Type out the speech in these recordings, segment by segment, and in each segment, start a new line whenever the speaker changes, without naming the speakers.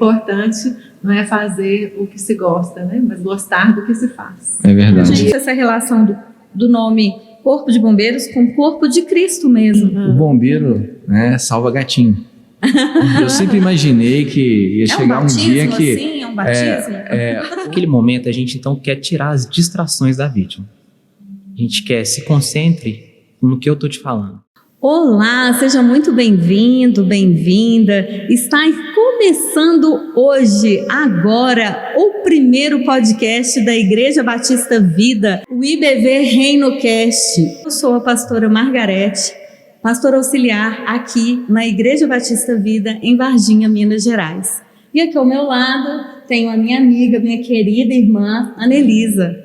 importante não é fazer o que se gosta, né? Mas gostar do que se faz.
É verdade.
Gente, essa relação do nome Corpo de Bombeiros com o corpo de Cristo mesmo.
O bombeiro, né, salva gatinho. Eu sempre imaginei que ia chegar um dia que...
Assim, é um batismo?
Naquele momento, a gente então quer tirar as distrações da vítima. A gente quer se concentre no que eu estou te falando.
Olá, seja muito bem-vindo, bem-vinda. Está começando hoje, agora, o primeiro podcast da Igreja Batista Vida, o IBV ReinoCast. Eu sou a pastora Margarete, pastora auxiliar aqui na Igreja Batista Vida, em Varginha, Minas Gerais. E aqui ao meu lado tenho a minha amiga, minha querida irmã, Anelisa.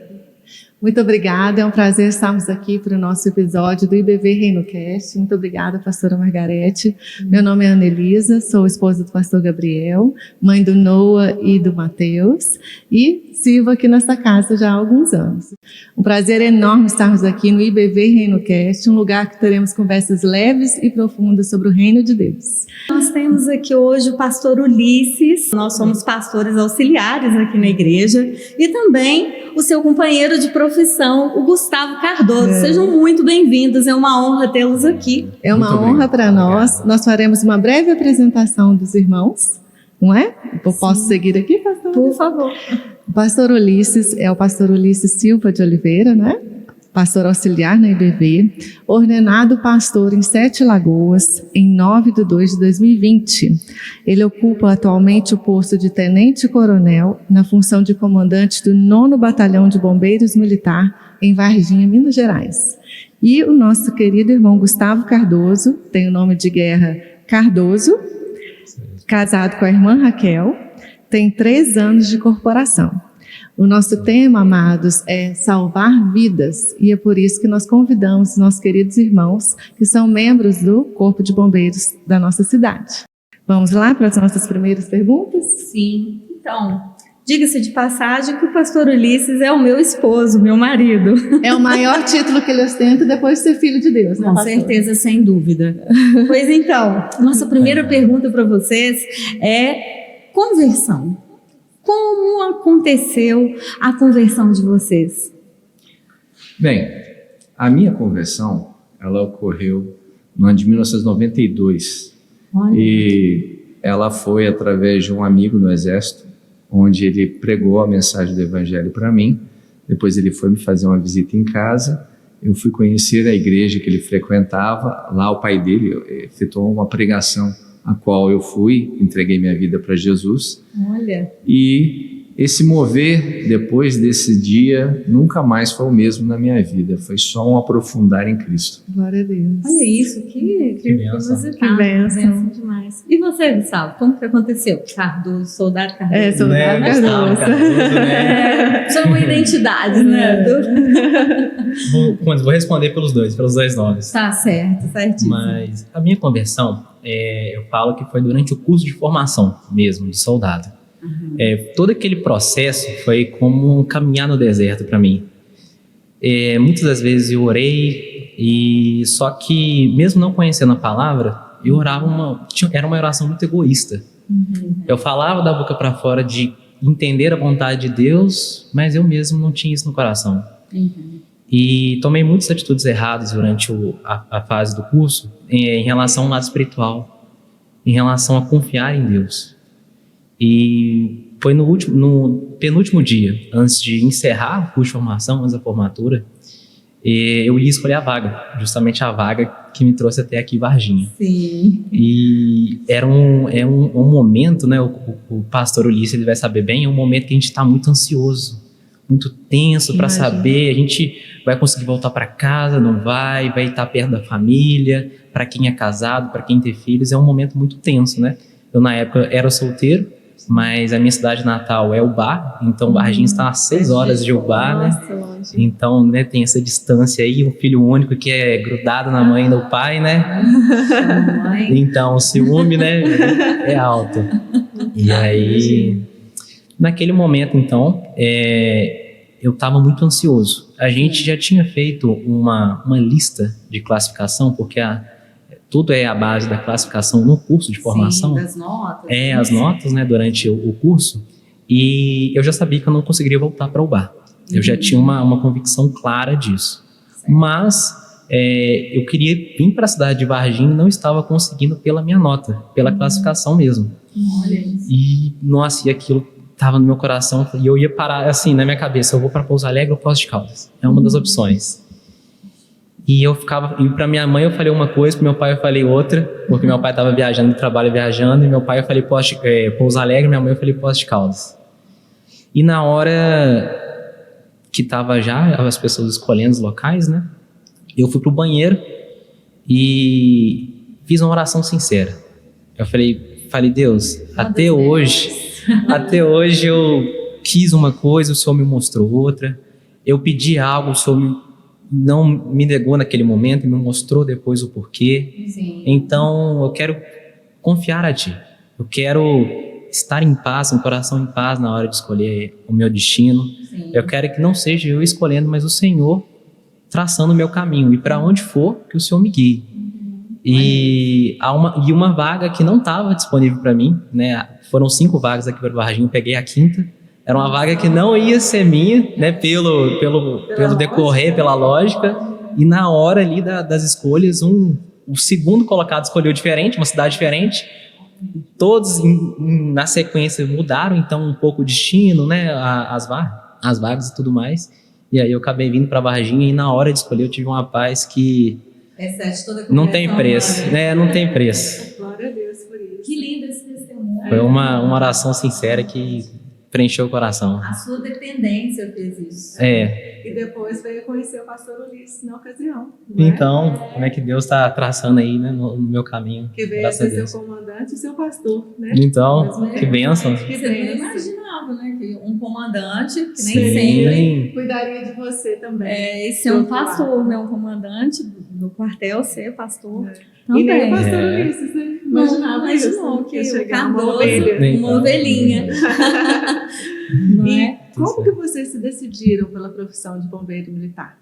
Muito obrigada, é um prazer estarmos aqui para o nosso episódio do IBV ReinoCast. Muito obrigada, pastora Margarete. Meu nome é Anelisa, sou esposa do pastor Gabriel, mãe do Noah e do Mateus, e sirvo aqui nesta casa já há alguns anos. Um prazer enorme estarmos aqui no IBV ReinoCast, um lugar que teremos conversas leves e profundas sobre o reino de Deus.
Nós temos aqui hoje o pastor Ulisses, nós somos pastores auxiliares aqui na igreja, e também o seu companheiro de profissão, o Gustavo Cardoso. Sejam muito bem-vindos, é uma honra tê-los aqui.
É uma honra para nós. Nós faremos uma breve apresentação dos irmãos, não é? Eu posso seguir aqui, pastor?
Por favor.
O pastor Ulisses é o pastor Ulisses Silva de Oliveira, né? Pastor auxiliar na IBV, ordenado pastor em Sete Lagoas, em 9/2/2020. Ele ocupa atualmente o posto de tenente-coronel na função de comandante do 9º Batalhão de Bombeiros Militar em Varginha, Minas Gerais. E o nosso querido irmão Gustavo Cardoso, tem o nome de guerra Cardoso, casado com a irmã Raquel, tem 3 anos de corporação. O nosso tema, amados, é salvar vidas, e é por isso que nós convidamos nossos queridos irmãos que são membros do Corpo de Bombeiros da nossa cidade. Vamos lá para as nossas primeiras perguntas?
Sim, então, diga-se de passagem que o pastor Ulisses é o meu esposo, meu marido.
É o maior título que ele ostenta depois de ser filho de Deus, né,
Com
pastor?
certeza, sem dúvida. Pois então, nossa primeira pergunta para vocês é conversão. Como aconteceu a conversão de vocês?
Bem, a minha conversão, ela ocorreu no ano de 1992.
Olha.
E ela foi através de um amigo no Exército, onde ele pregou a mensagem do Evangelho para mim. Depois ele foi me fazer uma visita em casa. Eu fui conhecer a igreja que ele frequentava. Lá o pai dele efetuou uma pregação, a qual eu fui, entreguei minha vida para Jesus.
Olha.
E esse mover, depois desse dia, nunca mais foi o mesmo na minha vida. Foi só um aprofundar em Cristo.
Glória a Deus.
Olha isso, que
bênção.
Que bênção demais. E você, Gustavo, como que aconteceu? Cardoso, soldado Cardoso.
Soldado Cardoso.
São identidades, né?
Vou responder pelos dois nomes.
Tá certo, certíssimo.
Mas a minha conversão, eu falo que foi durante o curso de formação mesmo, de soldado. Todo aquele processo foi como um caminhar no deserto para mim. Muitas das vezes eu orei, só que mesmo não conhecendo a palavra, eu orava era uma oração muito egoísta. Eu falava da boca para fora de entender a vontade de Deus, mas eu mesmo não tinha isso no coração. E tomei muitas atitudes erradas durante a fase do curso em relação ao lado espiritual, em relação a confiar em Deus. E foi no penúltimo dia, antes de encerrar o curso de formação, antes da formatura, eu ia escolher a vaga, justamente a vaga que me trouxe até aqui, Varginha.
Sim.
E era um momento, né? O pastor Ulisses, ele vai saber bem, é um momento que a gente está muito ansioso, muito tenso para saber, a gente vai conseguir voltar para casa, não vai estar perto da família, para quem é casado, para quem tem filhos, é um momento muito tenso, né? Eu, na época, era solteiro, mas a minha cidade natal é Ubá, então Varginha está a 6 horas de Ubá, né? Então, né, tem essa distância aí, um filho único que é grudado na mãe do pai, né? Então, o ciúme, né, é alto. E aí, naquele momento, então, eu estava muito ansioso. A gente já tinha feito uma lista de classificação, porque tudo é a base da classificação no curso de formação.
Sim, das notas.
As notas, né, durante o curso. E eu já sabia que eu não conseguiria voltar para o bar. Eu já tinha uma convicção clara disso.
Certo.
Mas eu queria vir para a cidade de Varginha e não estava conseguindo pela minha nota, pela classificação mesmo.
Olha isso.
E, nossa, e aquilo estava no meu coração. E eu ia parar, assim, na minha cabeça, eu vou para Pouso Alegre ou Poços de Caldas. É uma das opções. E eu ficava, e para minha mãe eu falei uma coisa, para meu pai eu falei outra, porque meu pai estava viajando, de trabalho viajando, e meu pai eu falei Pouso Alegre, minha mãe eu falei Poços de Caldas. E na hora que estava já as pessoas escolhendo os locais, né, eu fui pro banheiro e fiz uma oração sincera. Eu falei Deus, até hoje eu quis uma coisa, o Senhor me mostrou outra. Eu pedi algo, o Senhor não me negou naquele momento, me mostrou depois o porquê.
Sim.
Então eu quero confiar a Ti. Eu quero estar em paz, um coração em paz na hora de escolher o meu destino.
Sim.
Eu quero que não seja eu escolhendo, mas o Senhor traçando o meu caminho. E para onde for, que o Senhor me guie. E uma vaga que não estava disponível para mim, né? Foram 5 vagas aqui para Varginha, eu peguei a 5ª. Era uma vaga que não ia ser minha, né? Pelo decorrer, pela lógica. E na hora ali das escolhas, o segundo colocado escolheu diferente, uma cidade diferente. Todos na sequência mudaram, então, um pouco o destino, né? As vagas e tudo mais. E aí eu acabei vindo para Varginha e na hora de escolher eu tive uma paz que não tem preço, né? Não tem preço.
Glória a Deus por isso.
Que lindo esse testemunho.
Foi uma oração sincera que preencheu o coração.
A sua dependência fez isso.
E depois veio conhecer o pastor Ulisses na ocasião. Não é?
Então, como é que Deus está traçando aí, né, no meu caminho?
Que veio
Graças a
ser
Deus.
seu comandante e seu pastor, né?
Então, que bênção.
Você não imaginava, né? Que um comandante, que nem
Sim.
sempre.
Cuidaria de você também.
Esse é um pastor, né? Um comandante do quartel, ser pastor.
E nem o
Também.
pastor Ulisses, né? Imaginava isso.
Imaginou que
ia
o
chegar uma
Cardoso,
ovelha.
uma ovelhinha. Não
E
é?
como que vocês se decidiram pela profissão de bombeiro militar?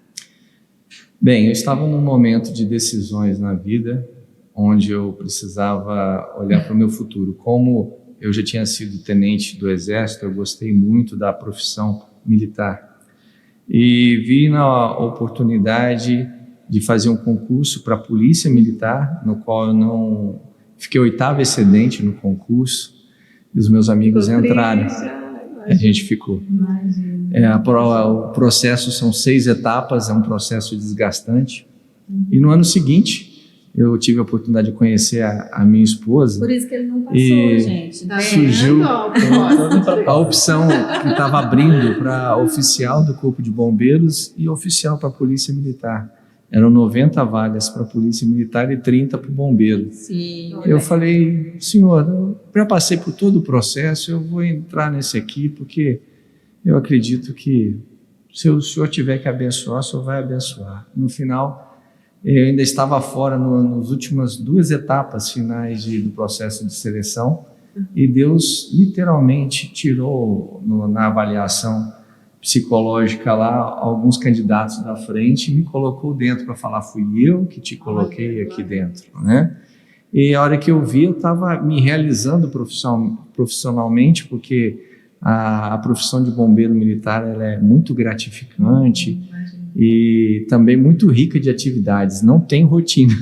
Bem, eu estava num momento de decisões na vida, onde eu precisava olhar para o meu futuro. Como eu já tinha sido tenente do Exército, eu gostei muito da profissão militar. E vi na oportunidade de fazer um concurso para a Polícia Militar, no qual eu não fiquei 8º excedente no concurso, e os meus amigos entraram. A gente ficou. O processo são 6 etapas, é um processo desgastante. E no ano seguinte, eu tive a oportunidade de conhecer a minha esposa.
Por isso que ele não passou,
E
gente.
surgiu a opção que estava abrindo para oficial do Corpo de Bombeiros e oficial para a Polícia Militar. Eram 90 vagas para a Polícia Militar e 30 para o bombeiro.
Sim.
Eu falei, senhor, eu já passei por todo o processo, eu vou entrar nesse aqui porque eu acredito que se o senhor tiver que abençoar, o senhor vai abençoar. No final, eu ainda estava fora nas últimas 2 etapas finais do processo de seleção e Deus literalmente tirou na avaliação psicológica lá alguns candidatos da frente e me colocou dentro para falar, fui eu que te coloquei aqui dentro, né? E a hora que eu vi, eu estava me realizando profissionalmente, porque a profissão de bombeiro militar ela é muito gratificante e também muito rica de atividades, não tem rotina.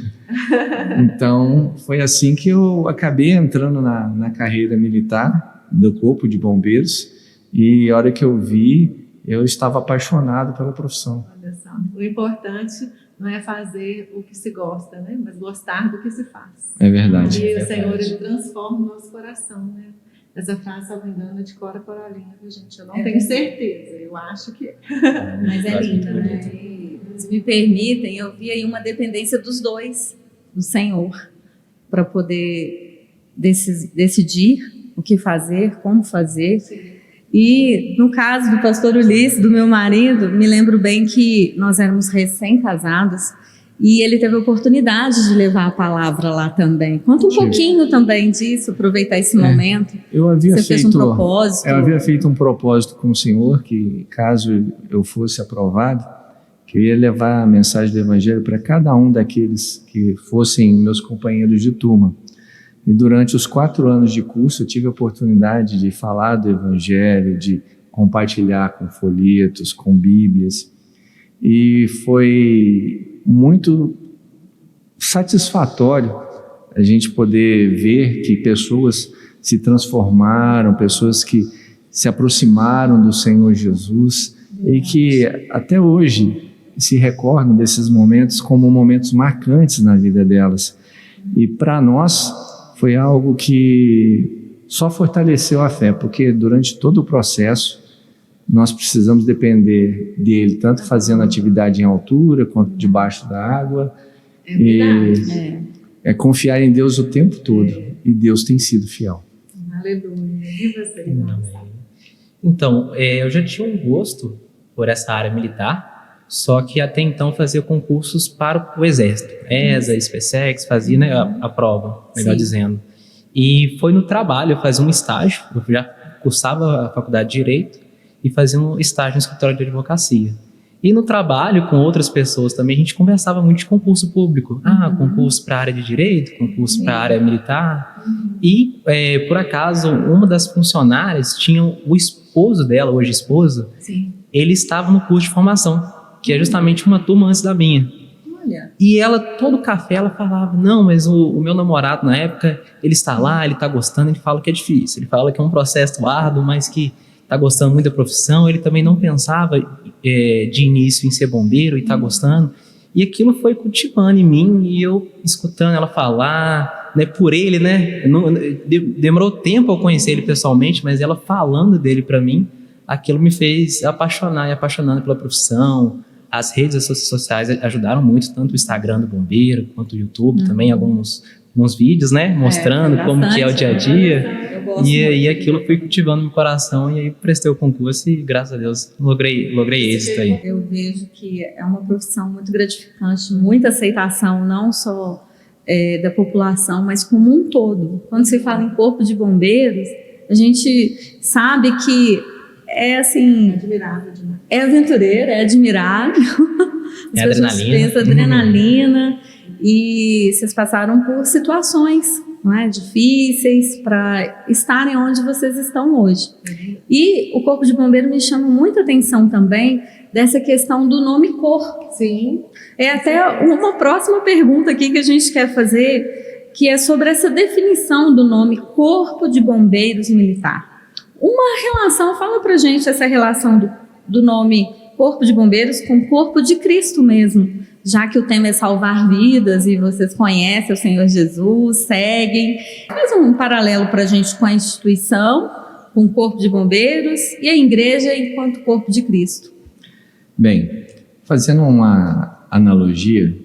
Então, foi assim que eu acabei entrando na carreira militar do Corpo de Bombeiros e a hora que eu vi, eu estava apaixonado pela profissão.
Olha só, o importante não é fazer o que se gosta, né? Mas gostar do que se faz.
É verdade.
E o Senhor, Ele transforma o nosso coração, né? Essa frase, se não me engano, é de Cora Coralina, viu, gente? Eu não tenho certeza, eu acho que é.
Mas é linda, né? E, se me permitem, eu vi aí uma dependência dos dois, do Senhor, para poder decidir o que fazer, como fazer.
Sim.
E no caso do pastor Ulisses, do meu marido, me lembro bem que nós éramos recém-casados e ele teve a oportunidade de levar a palavra lá também. Conta um pouquinho também disso, aproveitar esse momento. Você fez um propósito.
Eu havia feito um propósito com o Senhor que, caso eu fosse aprovado, que eu ia levar a mensagem do Evangelho para cada um daqueles que fossem meus companheiros de turma. E durante os 4 anos de curso eu tive a oportunidade de falar do Evangelho, de compartilhar com folhetos, com bíblias, e foi muito satisfatório a gente poder ver que pessoas se transformaram, pessoas que se aproximaram do Senhor Jesus e que até hoje se recordam desses momentos como momentos marcantes na vida delas. E para nós foi algo que só fortaleceu a fé, porque durante todo o processo nós precisamos depender dele, tanto fazendo atividade em altura quanto debaixo da água. É confiar em Deus o tempo todo. E Deus tem sido fiel.
Aleluia. E você?
Então, eu já tinha um gosto por essa área militar, só que até então fazia concursos para o Exército. ESA, SpaceX, fazia, né, a prova, melhor dizendo. E foi no trabalho, eu fazia um estágio, eu já cursava a faculdade de Direito e fazia um estágio no escritório de advocacia. E no trabalho, com outras pessoas também, a gente conversava muito de concurso público. Concurso para a área de Direito, concurso para a área militar. E, por acaso, uma das funcionárias tinha o esposo dela, hoje esposa, ele estava no curso de formação, que é justamente uma turma antes da minha.
Olha.
E ela, todo café, ela falava, não, mas o meu namorado na época, ele está lá, ele está gostando, ele fala que é difícil, ele fala que é um processo árduo, mas que está gostando muito da profissão, ele também não pensava de início em ser bombeiro e está gostando. E aquilo foi cultivando em mim, e eu escutando ela falar, né, por ele, né, demorou tempo eu conhecer ele pessoalmente, mas ela falando dele para mim, aquilo me fez apaixonar e apaixonando pela profissão. As redes sociais ajudaram muito, tanto o Instagram do bombeiro, quanto o YouTube também, alguns vídeos, né, mostrando como que é o dia a dia. E aí aquilo foi cultivando meu coração, e aí prestei o concurso e, graças a Deus, logrei êxito aí.
Eu vejo que é uma profissão muito gratificante, muita aceitação, não só da população, mas como um todo. Quando se fala em corpo de bombeiros, a gente sabe que é assim... Admirável demais. É aventureiro, é admirável.
É adrenalina.
Adrenalina. E vocês passaram por situações, não é, difíceis para estarem onde vocês estão hoje. E o Corpo de Bombeiro me chama muita atenção também dessa questão do nome corpo.
Sim.
É até uma próxima pergunta aqui que a gente quer fazer, que é sobre essa definição do nome Corpo de Bombeiros Militar. Uma relação, fala pra gente essa relação do nome Corpo de Bombeiros com o Corpo de Cristo mesmo. Já que o tema é salvar vidas e vocês conhecem o Senhor Jesus, seguem. Faz um paralelo para a gente com a instituição, com o Corpo de Bombeiros e a igreja enquanto Corpo de Cristo.
Bem, fazendo uma analogia,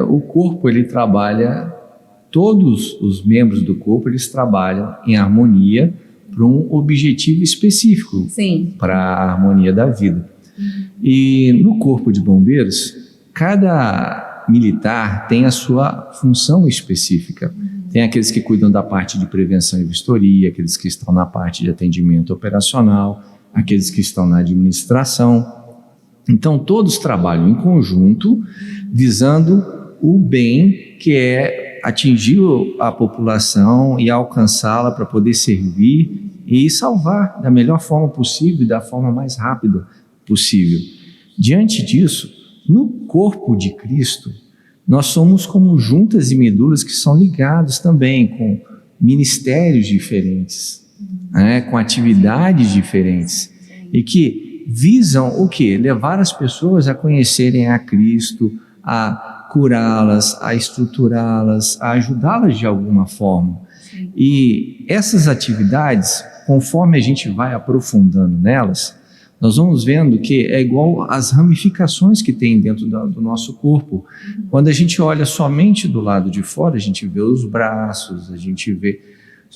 o corpo ele trabalha, todos os membros do corpo eles trabalham em harmonia para um objetivo específico, para a harmonia da vida. E no Corpo de Bombeiros, cada militar tem a sua função específica. Tem aqueles que cuidam da parte de prevenção e vistoria, aqueles que estão na parte de atendimento operacional, aqueles que estão na administração. Então, todos trabalham em conjunto, visando o bem, que é atingir a população e alcançá-la para poder servir e salvar da melhor forma possível e da forma mais rápida possível. Diante disso, no corpo de Cristo, nós somos como juntas e medulas que são ligados também com ministérios diferentes, né, com atividades diferentes, e que visam o quê? Levar as pessoas a conhecerem a Cristo, a curá-las, a estruturá-las, a ajudá-las de alguma forma. E essas atividades, conforme a gente vai aprofundando nelas, nós vamos vendo que é igual às ramificações que tem dentro do nosso corpo. Quando a gente olha somente do lado de fora, a gente vê os braços, a gente vê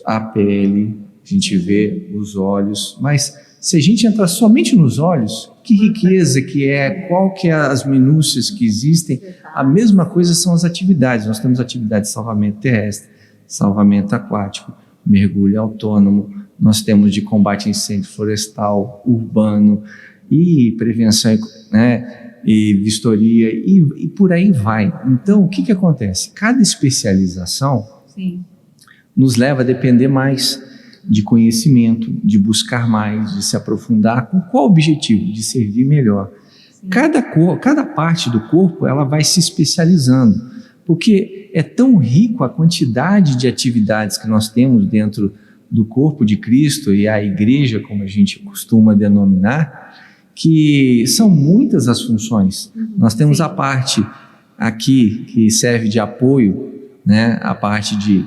a pele, a gente vê os olhos. Mas se a gente entrar somente nos olhos, que riqueza que é, qual que é as minúcias que existem. A mesma coisa são as atividades. Nós temos atividade de salvamento terrestre, salvamento aquático, mergulho autônomo, nós temos de combate a incêndio florestal, urbano e prevenção, né, e vistoria, e por aí vai. Então, o que acontece? Cada especialização nos leva a depender mais de conhecimento, de buscar mais, de se aprofundar. Com qual objetivo? De servir melhor. Cada parte do corpo ela vai se especializando, porque é tão rico a quantidade de atividades que nós temos dentro do corpo de Cristo e a igreja, como a gente costuma denominar, que são muitas as funções. Nós temos a parte aqui que serve de apoio, né? A parte de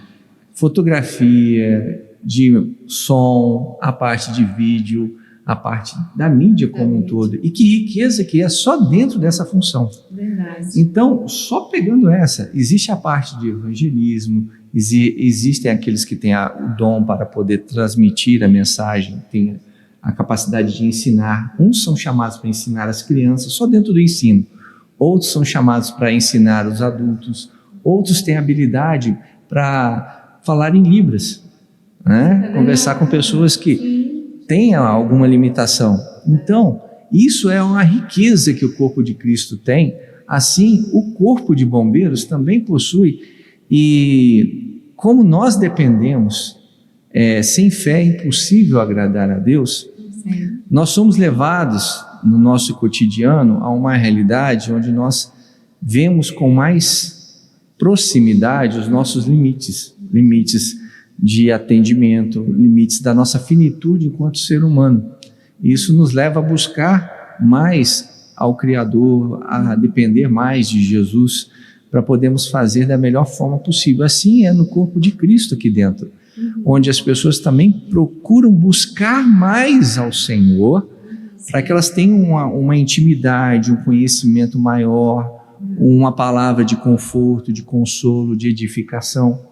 fotografia, de som, a parte de vídeo, a parte da mídia como um todo. E que riqueza que é só dentro dessa função.
Verdade.
Então, só pegando essa, existe a parte de evangelismo, existem aqueles que têm o dom para poder transmitir a mensagem, têm a capacidade de ensinar. Uns são chamados para ensinar as crianças, só dentro do ensino. Outros são chamados para ensinar os adultos. Outros têm habilidade para falar em Libras, né? Conversar com pessoas que têm alguma limitação. Então, isso é uma riqueza que o corpo de Cristo tem. Assim, o corpo de bombeiros também possui. E como nós dependemos, sem fé é impossível agradar a Deus. Sim. Nós somos levados no nosso cotidiano a uma realidade onde nós vemos com mais proximidade os nossos limites de atendimento, limites da nossa finitude enquanto ser humano. Isso nos leva a buscar mais ao Criador, a depender mais de Jesus, para podermos fazer da melhor forma possível. Assim é no corpo de Cristo aqui dentro, onde as pessoas também procuram buscar mais ao Senhor, para que elas tenham uma intimidade, um conhecimento maior, uma palavra de conforto, de consolo, de edificação.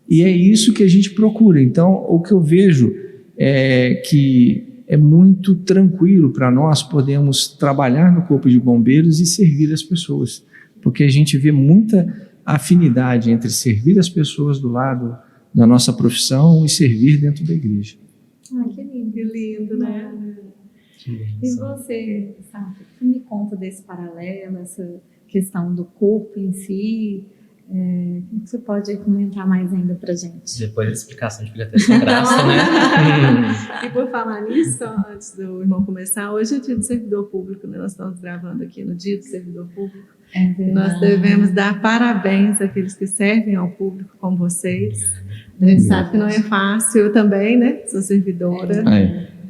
E é isso que a gente procura. Então, o que eu vejo é que é muito tranquilo para nós podermos trabalhar no corpo de bombeiros e servir as pessoas, porque a gente vê muita afinidade entre servir as pessoas do lado da nossa profissão e servir dentro da igreja.
Que lindo, né? E você, sabe, me conta desse paralelo, essa questão do corpo em si? O que você pode comentar mais ainda pra gente?
Depois da explicação, a gente fica até sem graça, né?
E por falar nisso, antes do irmão começar, hoje é dia do servidor público, né? Nós estamos gravando aqui no dia do servidor público. Nós devemos dar parabéns àqueles que servem ao público como vocês. A gente sabe que não é fácil, eu também, né? Sou servidora.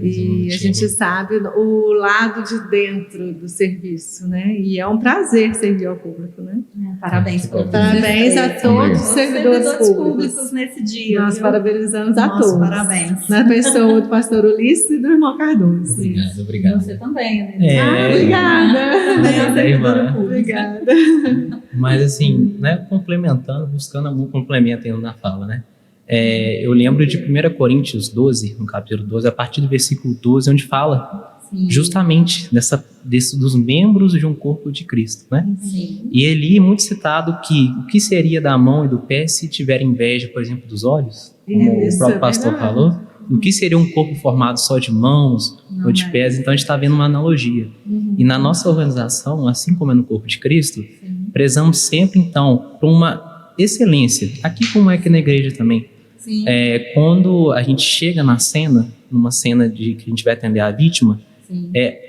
E a gente sabe o lado de dentro do serviço, né? E é um prazer servir ao público, né?
Parabéns
a todos os servidores públicos
nesse dia.
Nós parabenizamos a todos.
Parabéns.
Na pessoa do pastor Ulisses e do irmão Cardoso.
Obrigado.
Você também, né?
Obrigada. Obrigada.
Mas assim, né, complementando, buscando algum complemento ainda na fala, né? Eu lembro de 1 Coríntios 12, no capítulo 12, a partir do versículo 12, onde fala justamente dos membros de um corpo de Cristo, né? E ali é muito citado que o que seria da mão e do pé se tiver inveja, por exemplo, dos olhos, como o próprio pastor falou, o que seria um corpo formado só de mãos ou de pés. Então a gente está vendo uma analogia. E na nossa organização, assim como é no corpo de Cristo, prezamos sempre então por uma excelência, aqui como é que na igreja também. Quando a gente chega na cena, numa cena de que a gente vai atender a vítima,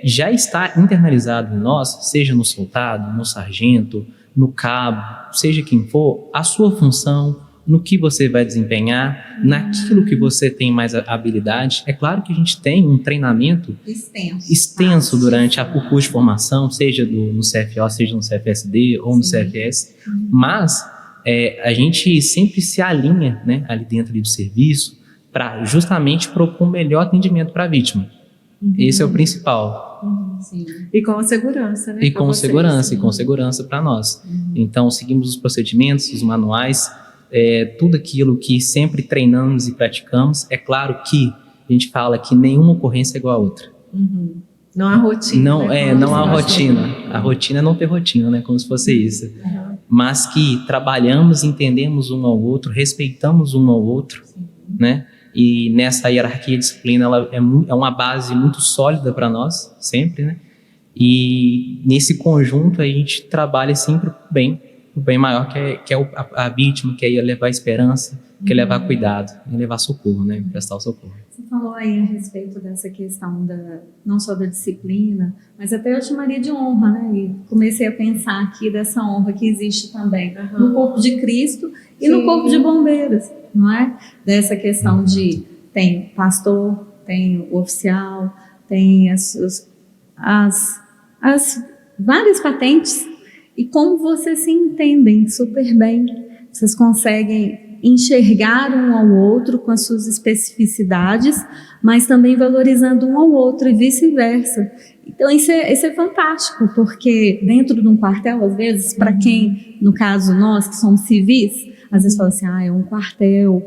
já está internalizado em nós, seja no soldado, no sargento, no cabo, seja quem for, a sua função, no que você vai desempenhar, naquilo que você tem mais habilidade. É claro que a gente tem um treinamento extenso durante o curso de formação, seja no CFO, seja no CFSD ou no CFS, mas a gente sempre se alinha, né, ali dentro do serviço para justamente propor um melhor atendimento para a vítima. Esse é o principal.
E com segurança, né?
E com segurança para nós. Então, seguimos os procedimentos, os manuais, tudo aquilo que sempre treinamos e praticamos. É claro que a gente fala que nenhuma ocorrência é igual a outra.
Não há rotina.
Não há rotina. A rotina é não ter rotina, né? Como se fosse isso. Mas que trabalhamos, entendemos um ao outro, respeitamos um ao outro, né? E nessa hierarquia de disciplina, ela é uma base muito sólida para nós, sempre, né? E nesse conjunto a gente trabalha sempre o bem maior, que é a vítima, que é levar esperança, que é levar cuidado, e levar socorro, né? Prestar o socorro.
Você falou aí a respeito dessa questão não só da disciplina, mas até eu chamaria de honra, né? E comecei a pensar aqui dessa honra que existe também no corpo de Cristo e no corpo de bombeiros, não é? Dessa questão de tem pastor, tem o oficial, tem as várias patentes, e como vocês se entendem super bem, vocês conseguem enxergar um ao outro com as suas especificidades, mas também valorizando um ao outro e vice-versa. Então isso é fantástico, porque dentro de um quartel, às vezes, para quem, no caso nós que somos civis, às vezes fala assim, é um quartel,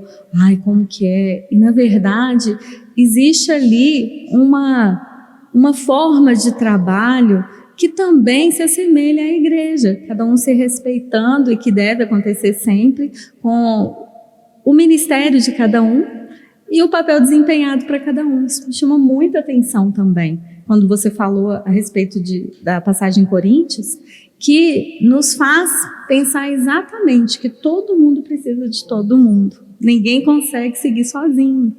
como que é? E na verdade existe ali uma forma de trabalho que também se assemelha à igreja, cada um se respeitando, e que deve acontecer sempre com o ministério de cada um e o papel desempenhado para cada um. Isso me chama muita atenção também, quando você falou a respeito da passagem em Coríntios, que nos faz pensar exatamente que todo mundo precisa de todo mundo. Ninguém consegue seguir sozinho.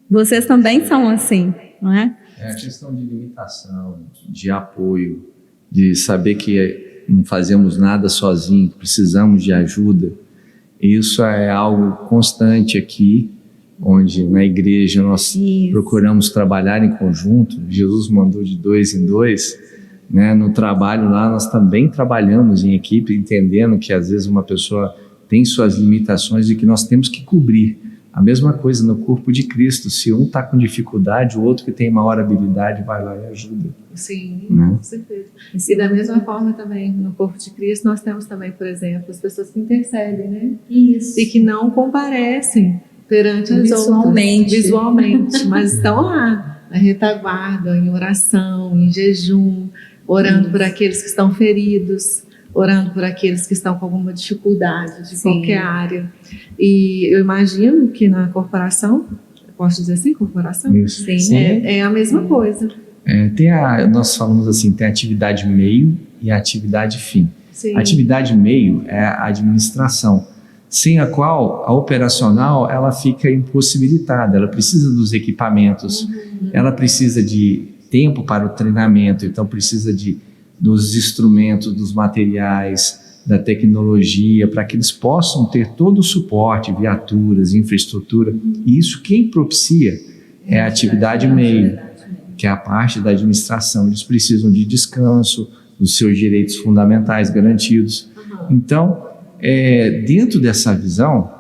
Vocês também são assim, não é?
É a questão de limitação, de apoio, de saber que não fazemos nada sozinhos, precisamos de ajuda. Isso é algo constante aqui, onde na igreja nós procuramos trabalhar em conjunto. Jesus mandou de 2 em 2, né? No trabalho lá nós também trabalhamos em equipe, entendendo que às vezes uma pessoa tem suas limitações e que nós temos que cobrir. A mesma coisa no corpo de Cristo, se um está com dificuldade, o outro que tem maior habilidade vai lá e ajuda.
Sim,
né?
Com certeza. E da mesma forma também, no corpo de Cristo, nós temos também, por exemplo, as pessoas que intercedem, né?
Isso.
E que não comparecem perante as outras, visualmente, mas estão lá, na retaguarda, em oração, em jejum, orando por aqueles que estão feridos, orando por aqueles que estão com alguma dificuldade de qualquer área. E eu imagino que na corporação, posso dizer assim, corporação?
Isso.
Sim.
É a mesma coisa.
Nós falamos assim, tem a atividade meio e a atividade fim.
Sim.
A atividade meio é a administração, sem a qual a operacional ela fica impossibilitada, ela precisa dos equipamentos, ela precisa de tempo para o treinamento, então precisa dos instrumentos, dos materiais, da tecnologia, para que eles possam ter todo o suporte, viaturas, infraestrutura. E isso quem propicia é a atividade meio, que é a parte da administração. Eles precisam de descanso, dos seus direitos fundamentais garantidos. Então, dentro dessa visão,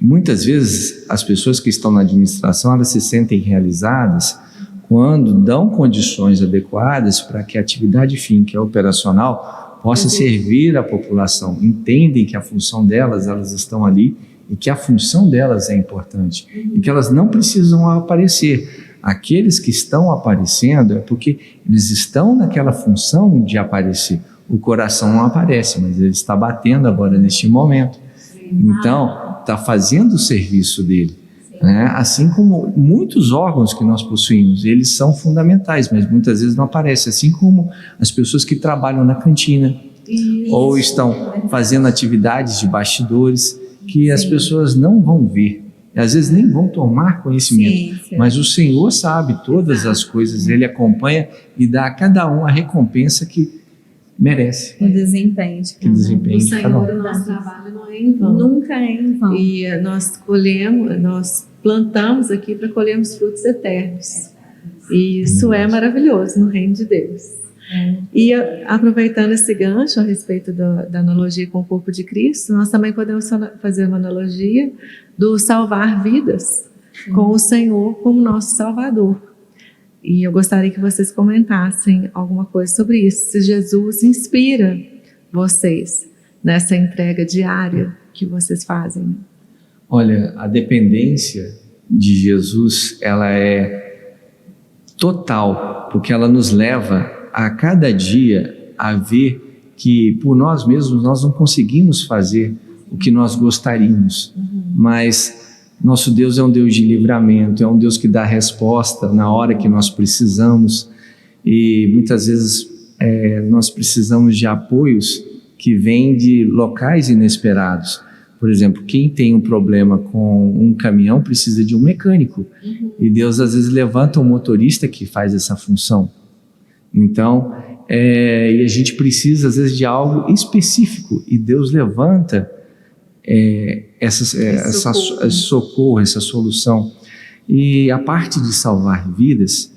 muitas vezes as pessoas que estão na administração, elas se sentem realizadas quando dão condições adequadas para que a atividade fim, que é operacional, possa servir à população. Entendem que a função delas, elas estão ali, e que a função delas é importante, e que elas não precisam aparecer. Aqueles que estão aparecendo é porque eles estão naquela função de aparecer. O coração não aparece, mas ele está batendo agora neste momento. Então, está fazendo o serviço dele. Né? Assim como muitos órgãos que nós possuímos, eles são fundamentais, mas muitas vezes não aparecem. Assim como as pessoas que trabalham na cantina, ou estão fazendo atividades de bastidores, que as pessoas não vão ver. Às vezes nem vão tomar conhecimento, mas o Senhor sabe todas as coisas, Ele acompanha e dá a cada um a recompensa que merece.
O desempenho de cada um.
O Senhor, o nosso trabalho não é em vão.
Nunca é em vão.
E nós plantamos aqui para colhermos frutos eternos. E isso é maravilhoso no reino de Deus. E aproveitando esse gancho a respeito da analogia com o corpo de Cristo, nós também podemos fazer uma analogia do salvar vidas com o Senhor como nosso Salvador. E eu gostaria que vocês comentassem alguma coisa sobre isso. Se Jesus inspira vocês nessa entrega diária que vocês fazem.
Olha, a dependência de Jesus, ela é total, porque ela nos leva a cada dia a ver que por nós mesmos nós não conseguimos fazer o que nós gostaríamos, mas nosso Deus é um Deus de livramento, é um Deus que dá resposta na hora que nós precisamos. E muitas vezes nós precisamos de apoios que vêm de locais inesperados. Por exemplo, quem tem um problema com um caminhão precisa de um mecânico. E Deus às vezes levanta um motorista que faz essa função. Então, e a gente precisa às vezes de algo específico, e Deus levanta esse socorro, essa solução. E a parte de salvar vidas,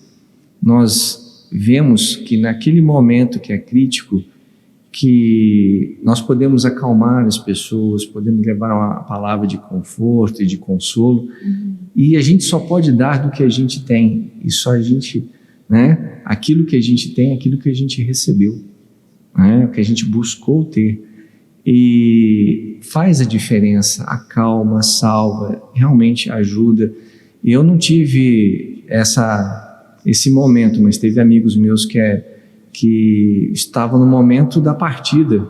nós vemos que naquele momento que é crítico, que nós podemos acalmar as pessoas, podemos levar uma palavra de conforto e de consolo, e a gente só pode dar do que a gente tem, e só a gente, né, aquilo que a gente tem, aquilo que a gente recebeu, né, o que a gente buscou ter, e faz a diferença, acalma, salva, realmente ajuda. E eu não tive esse momento, mas teve amigos meus que estavam no momento da partida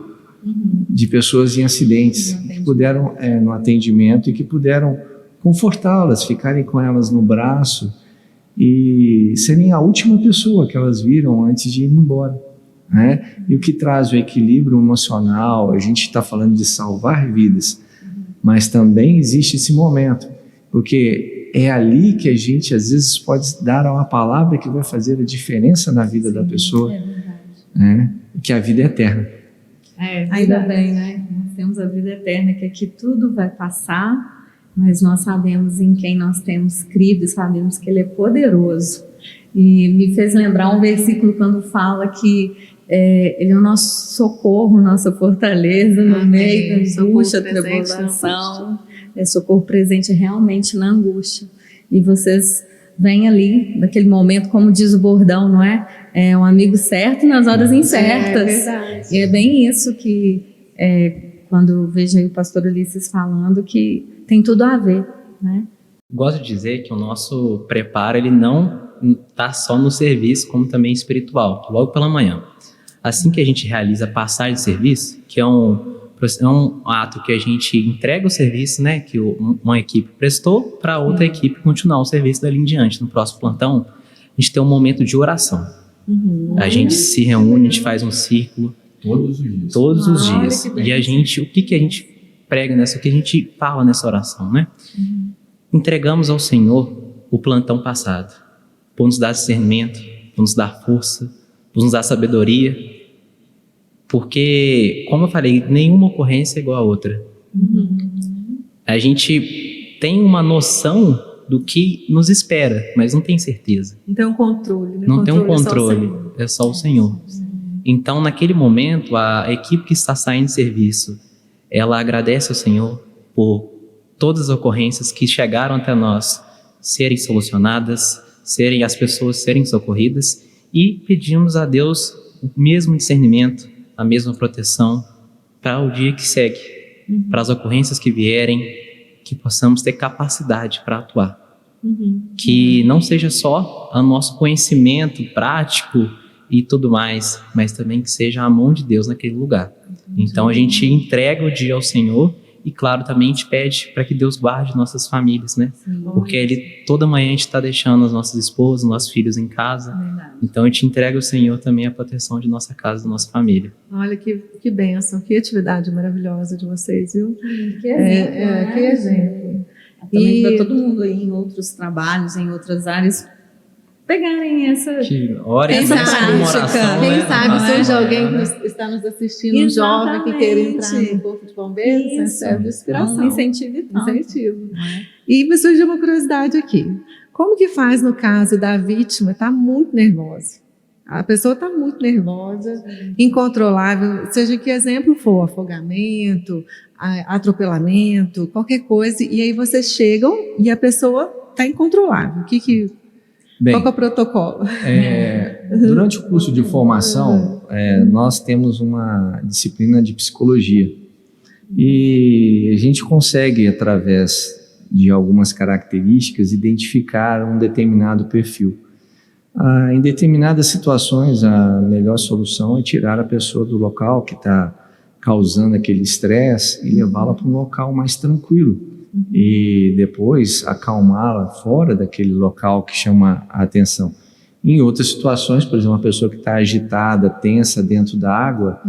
de pessoas em acidentes, que puderam, no atendimento, e que puderam confortá-las, ficarem com elas no braço e serem a última pessoa que elas viram antes de ir embora, né? E o que traz o equilíbrio emocional, a gente está falando de salvar vidas, mas também existe esse momento, porque é ali que a gente às vezes pode dar uma palavra que vai fazer a diferença na vida da pessoa, né? Que a vida é eterna.
Ainda bem, né? Nós temos a vida eterna, que aqui tudo vai passar, mas nós sabemos em quem nós temos crido e sabemos que Ele é poderoso. E me fez lembrar um versículo quando fala que Ele é o nosso socorro, nossa fortaleza no meio da angústia, da tribulação. Socorro presente realmente na angústia. E vocês vêm ali, naquele momento, como diz o bordão, não é? É um amigo certo nas horas incertas. E é bem isso que, quando eu vejo aí o pastor Ulisses falando, que tem tudo a ver, né?
Gosto de dizer que o nosso preparo, ele não está só no serviço, como também espiritual, logo pela manhã. Assim que a gente realiza a passagem de serviço, que é um ato que a gente entrega o serviço, né, que uma equipe prestou, para outra equipe continuar o serviço dali em diante. No próximo plantão, a gente tem um momento de oração. A gente se reúne, a gente faz um círculo. Todos os dias. E a gente, o que a gente prega nessa, o que a gente fala nessa oração, né? Entregamos ao Senhor o plantão passado, por nos dar discernimento, por nos dar força, por nos dar sabedoria, porque, como eu falei, nenhuma ocorrência é igual a outra. A gente tem uma noção do que nos espera, mas não tem certeza.
Não tem um controle.
Não tem um controle, é só o Senhor. Então, naquele momento, a equipe que está saindo de serviço, ela agradece ao Senhor por todas as ocorrências que chegaram até nós serem solucionadas, as pessoas serem socorridas, e pedimos a Deus o mesmo discernimento, a mesma proteção para o dia que segue, para as ocorrências que vierem, que possamos ter capacidade para atuar. Que não seja só o nosso conhecimento prático e tudo mais, mas também que seja a mão de Deus naquele lugar. Então a gente entrega o dia ao Senhor e, claro, também a gente pede para que Deus guarde nossas famílias, né? Porque toda manhã a gente está deixando as nossas esposas, nossos filhos em casa. Então a gente entrega ao Senhor também a proteção de nossa casa, da nossa família.
Olha que bênção, que atividade maravilhosa de vocês, viu?
Que exemplo,
que exemplo.
Também para todo mundo aí em outros trabalhos, em outras áreas, pegarem essa
prática.
Quem sabe surge alguém que está nos assistindo, um jovem que queira entrar no Corpo de Bombeiros, serve de inspiração.
Incentivo.
E me surgiu uma curiosidade aqui. Como que faz no caso da vítima estar muito nervosa? A pessoa está muito nervosa, incontrolável, seja que exemplo for, afogamento, atropelamento, qualquer coisa, e aí vocês chegam e a pessoa está incontrolável.
Bem,
qual que é o protocolo?
Durante o curso de formação, nós temos uma disciplina de psicologia. E a gente consegue, através de algumas características, identificar um determinado perfil. Em determinadas situações, a melhor solução é tirar a pessoa do local que está causando aquele estresse e levá-la para um local mais tranquilo. E depois acalmá-la fora daquele local que chama a atenção. Em outras situações, por exemplo, uma pessoa que está agitada, tensa dentro da água,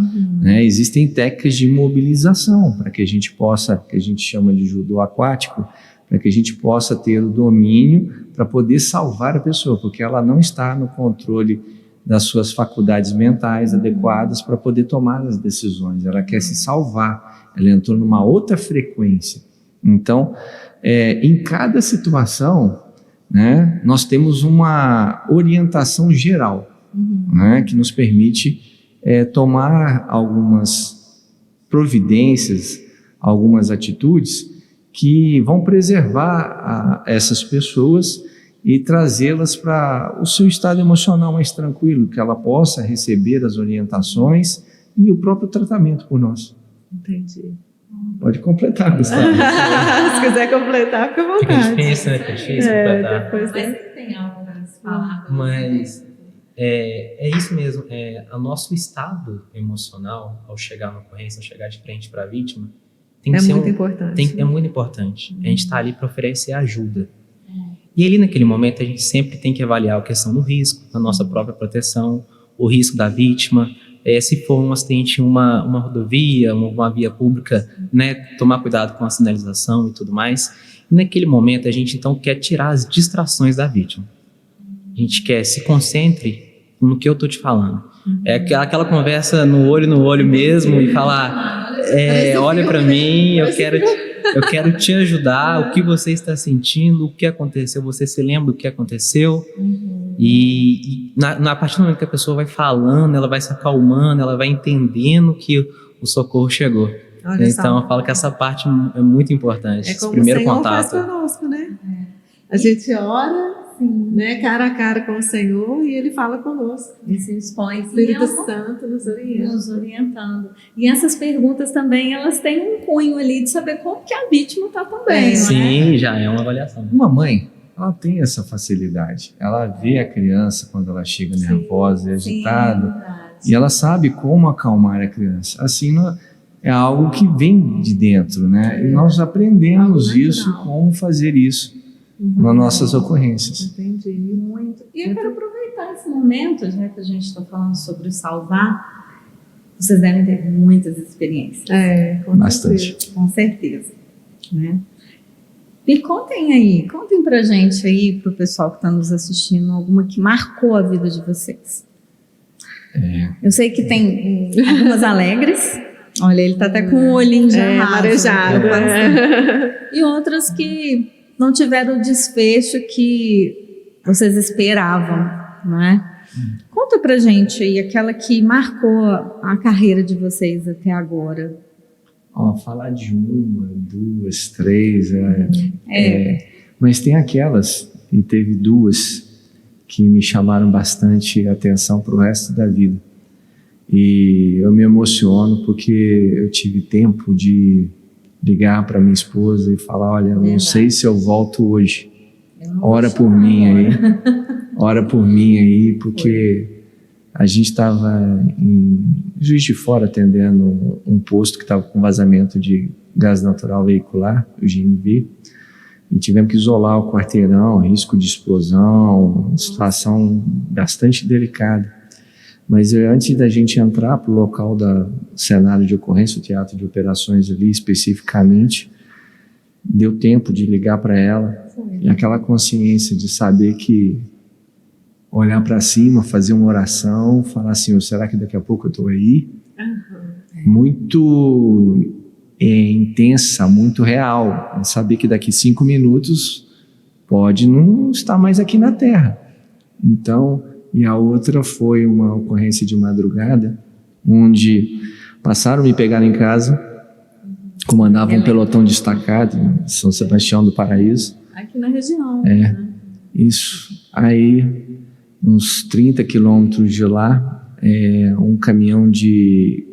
né, existem técnicas de imobilização para que a gente possa, que a gente chama de judô aquático, para que a gente possa ter o domínio para poder salvar a pessoa, porque ela não está no controle das suas faculdades mentais adequadas para poder tomar as decisões. Ela quer se salvar, ela entrou numa outra frequência. Então, em cada situação, né, nós temos uma orientação geral, né, que nos permite tomar algumas providências, algumas atitudes que vão preservar essas pessoas e trazê-las para o seu estado emocional mais tranquilo, que ela possa receber as orientações e o próprio tratamento por nós.
Entendi.
Pode completar, Gustavo.
Se quiser completar, fica à vontade.
Fica difícil, né? Fica difícil completar.
Depois
Mas tem algo para se falar.
Mas é isso mesmo. O nosso estado emocional, ao chegar na ocorrência, ao chegar de frente para a vítima, tem que ser
muito importante.
É muito importante. A gente está ali para oferecer ajuda. E ali naquele momento a gente sempre tem que avaliar a questão do risco, a nossa própria proteção, o risco da vítima. Se for um acidente em uma rodovia, uma via pública, né, tomar cuidado com a sinalização e tudo mais. E naquele momento a gente então quer tirar as distrações da vítima. A gente quer se concentre no que eu estou te falando. É aquela conversa no olho mesmo e falar, olha para mim, eu quero te ajudar, o que você está sentindo, o que aconteceu, você se lembra do que aconteceu? E a partir do momento que a pessoa vai falando, ela vai se acalmando, ela vai entendendo que o socorro chegou. Então eu falo que essa parte é muito importante, esse primeiro contato.
É como o Senhor faz conosco, né? A gente ora, né, cara a cara com o Senhor e Ele fala conosco.
E se expõe.
O Espírito Santo nos
orientando. E essas perguntas também, elas têm um cunho ali de saber como que a vítima está também,
Sim, já é uma avaliação.
Uma mãe, ela tem essa facilidade. Ela vê a criança quando ela chega nervosa e agitada, e ela sabe como acalmar a criança. Assim, é algo que vem de dentro, né? E nós aprendemos isso, como fazer isso nas nossas ocorrências.
Entendi.
Muito. E eu quero aproveitar esse momento, já que a gente está falando sobre o salvar, vocês devem ter muitas experiências.
Bastante.
Com certeza. Né? E contem pra gente aí, pro pessoal que está nos assistindo, alguma que marcou a vida de vocês. Eu sei que tem algumas alegres. Olha, ele tá até com o olhinho já
marejado.
E outras que não tiveram o desfecho que vocês esperavam, não é? Conta pra gente aí aquela que marcou a carreira de vocês até agora.
Falar de uma, duas, três, mas tem aquelas, e teve duas que me chamaram bastante atenção para o resto da vida. E eu me emociono porque eu tive tempo de ligar para minha esposa e falar, olha, eu não sei se eu volto hoje, ora por mim aí, porque a gente estava em Juiz de Fora atendendo um posto que estava com vazamento de gás natural veicular, o GNV, e tivemos que isolar o quarteirão, risco de explosão, situação bastante delicada. Mas antes da gente entrar para o local do cenário de ocorrência, o teatro de operações ali especificamente, deu tempo de ligar para ela, e aquela consciência de saber que olhar para cima, fazer uma oração, falar assim, será que daqui a pouco eu estou aí? Muito intensa, muito real. Saber que daqui 5 minutos pode não estar mais aqui na Terra. Então, e a outra foi uma ocorrência de madrugada, onde passaram a me pegar em casa, comandava um pelotão destacado em São Sebastião do Paraíso.
Aqui na região.
Isso. Aí, uns 30 quilômetros de lá, um caminhão de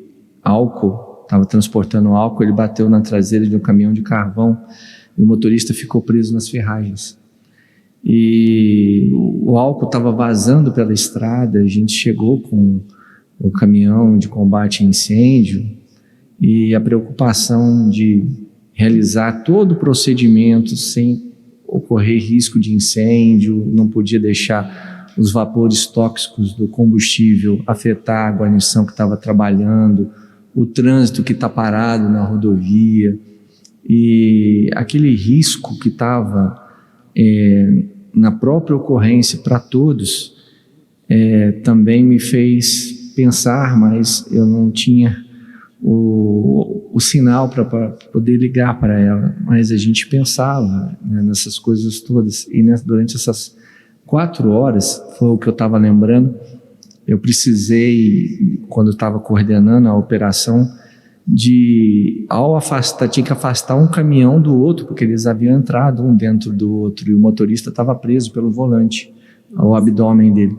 álcool, estava transportando álcool, ele bateu na traseira de um caminhão de carvão e o motorista ficou preso nas ferragens. E o álcool estava vazando pela estrada, a gente chegou com o caminhão de combate a incêndio e a preocupação de realizar todo o procedimento sem ocorrer risco de incêndio, não podia deixar os vapores tóxicos do combustível afetar a guarnição que estava trabalhando, o trânsito que está parado na rodovia e aquele risco que estava na própria ocorrência para todos, também me fez pensar, mas eu não tinha o sinal para poder ligar para ela, mas a gente pensava, né, nessas coisas todas, e durante essas 4 horas, foi o que eu estava lembrando, eu precisei, quando eu estava coordenando a operação, tinha que afastar um caminhão do outro, porque eles haviam entrado um dentro do outro, e o motorista estava preso pelo volante, ao abdômen dele.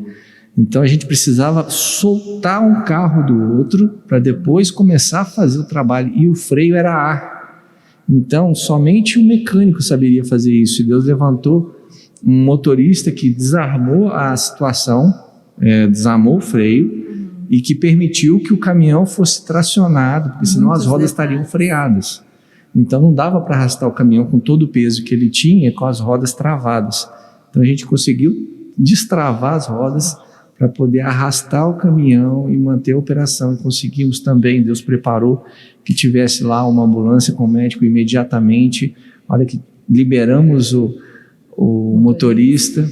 Então a gente precisava soltar um carro do outro para depois começar a fazer o trabalho, e o freio era ar. Então somente o mecânico saberia fazer isso, e Deus levantou um motorista que desarmou a situação, desarmou o freio e que permitiu que o caminhão fosse tracionado, porque senão as rodas estariam freadas. Então não dava para arrastar o caminhão com todo o peso que ele tinha, com as rodas travadas. Então a gente conseguiu destravar as rodas para poder arrastar o caminhão e manter a operação, e conseguimos também, Deus preparou que tivesse lá uma ambulância com o médico imediatamente. A hora que liberamos o motorista,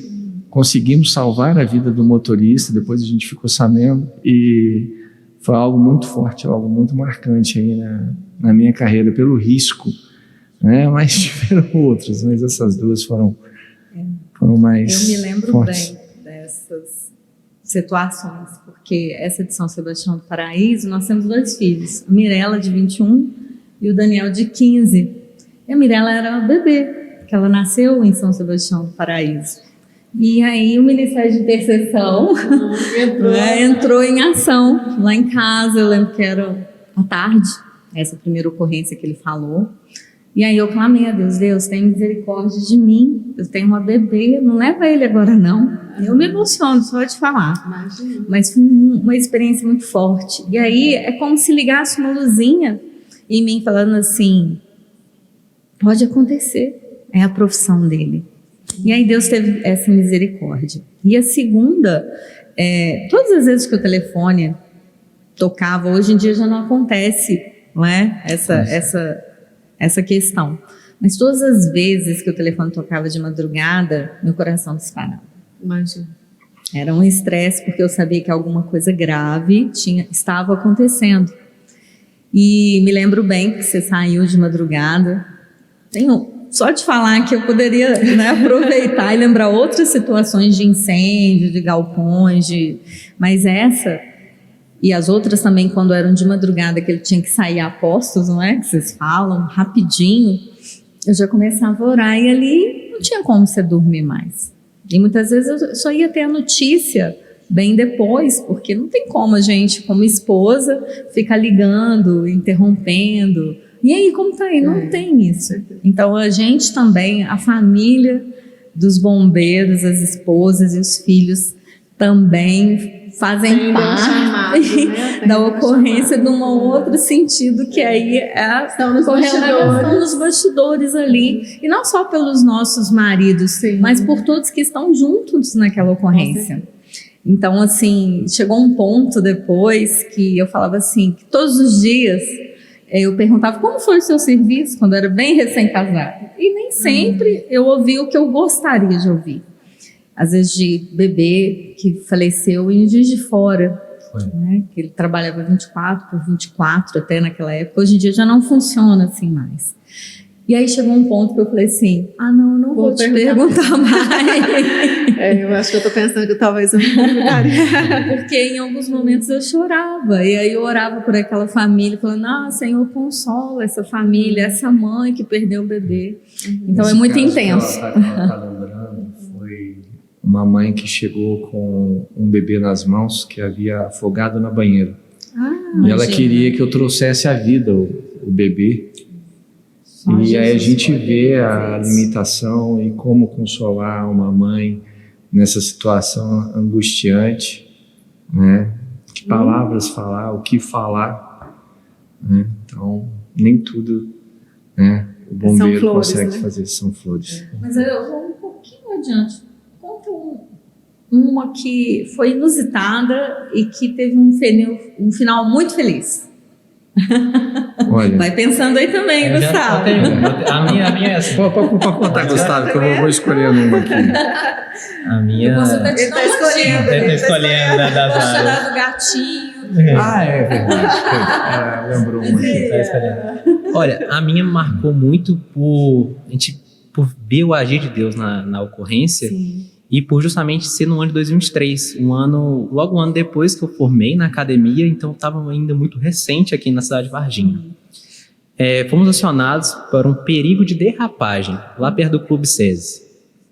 conseguimos salvar a vida do motorista, depois a gente ficou sabendo, e foi algo muito forte, algo muito marcante aí na minha carreira, pelo risco, né? Mas tiveram outros, mas essas duas foram mais
Eu me lembro
fortes.
bem dessas situações, porque essa de São Sebastião do Paraíso, nós temos 2 filhos, a Mirella, de 21, e o Daniel, de 15. E a Mirella era uma bebê, que ela nasceu em São Sebastião do Paraíso. E aí o Ministério de Intercessão entrou em ação lá em casa. Eu lembro que era à tarde, essa primeira ocorrência que ele falou. E aí eu clamei a Deus: Deus, tem misericórdia de mim, eu tenho uma bebê, não leva ele agora não. Eu me emociono só de falar. Imagina. Mas foi uma experiência muito forte. E aí é como se ligasse uma luzinha em mim, falando assim: pode acontecer, é a profissão dele. E aí Deus teve essa misericórdia. E a segunda, todas as vezes que o telefone tocava, hoje em dia já não acontece, não é? Essa questão. Mas todas as vezes que o telefone tocava de madrugada, meu coração disparava.
Imagina.
Era um estresse, porque eu sabia que alguma coisa grave estava acontecendo. E me lembro bem que você saiu de madrugada. Só de falar que eu poderia, né, aproveitar e lembrar outras situações de incêndio, de galpões, mas essa e as outras também, quando eram de madrugada, que ele tinha que sair a postos, não é? Que vocês falam, rapidinho, eu já começava a orar, e ali não tinha como você dormir mais. E muitas vezes eu só ia ter a notícia bem depois, porque não tem como a gente, como esposa, ficar ligando, interrompendo. E aí, como tá aí? Não tem isso. Então, a gente também, a família dos bombeiros, as esposas e os filhos também fazem parte da ocorrência de um outro sentido, que aí
estão nos
bastidores ali. E não só pelos nossos maridos, mas por todos que estão juntos naquela ocorrência. Então, assim, chegou um ponto depois que eu falava assim, que todos os dias eu perguntava como foi o seu serviço, quando eu era bem recém-casada. E nem sempre eu ouvi o que eu gostaria de ouvir. Às vezes de bebê que faleceu em Juiz de Fora, né, que ele trabalhava 24 por 24 até naquela época. Hoje em dia já não funciona assim mais. E aí chegou um ponto que eu falei assim, não vou te perguntar mais.
Eu acho que eu estou pensando que talvez eu não perguntaria.
Porque em alguns momentos eu chorava, e aí eu orava por aquela família, falando, Senhor, consola essa família, essa mãe que perdeu o bebê. Então é muito intenso.
Ela tá lembrando, foi uma mãe que chegou com um bebê nas mãos que havia afogado na banheira. E ela queria que eu trouxesse à vida o bebê. E aí a gente vê a limitação e como consolar uma mãe nessa situação angustiante, né? Que palavras falar, o que falar, né? Então, nem tudo, né, o bombeiro consegue fazer, são flores.
Mas eu vou um pouquinho adiante. Conta uma que foi inusitada e que teve um final muito feliz.
Olha,
Vai pensando aí também,
Eu já
Gustavo.
tenho. A minha é essa.
pode contar, Gustavo, que eu vou escolhendo uma aqui.
A minha.
Ele tá escolhendo.
Ele tá escolhendo das
Poxa,
áreas.
dá do gatinho.
Ah, é verdade. Lembrou uma aqui.
Tá escolhendo. Olha, a minha marcou muito por ver o agir de Deus na ocorrência.
Sim.
E por justamente ser no ano de 2023, logo um ano depois que eu formei na academia, então estava ainda muito recente aqui na cidade de Varginha. Fomos acionados para um perigo de derrapagem, lá perto do Clube SESI,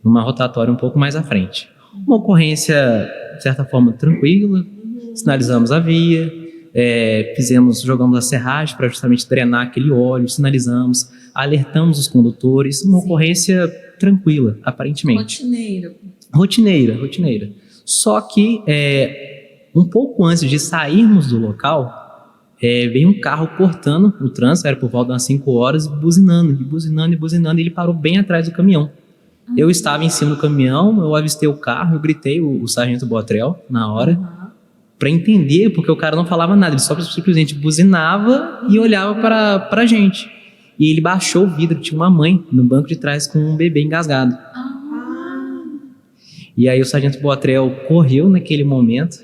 numa rotatória um pouco mais à frente. Uma ocorrência, de certa forma, tranquila, sinalizamos a via, jogamos a serragem para justamente drenar aquele óleo, sinalizamos, alertamos os condutores, uma ocorrência tranquila, aparentemente. Rotineira. Só que um pouco antes de sairmos do local, veio um carro cortando o trânsito, era por volta das 5 horas, buzinando, e ele parou bem atrás do caminhão. Eu estava em cima do caminhão, eu avistei o carro, eu gritei o sargento Botrel na hora, para entender, porque o cara não falava nada, ele só simplesmente buzinava e olhava para a gente. E ele baixou o vidro, tinha uma mãe no banco de trás com um bebê engasgado. E aí o sargento Botrel correu naquele momento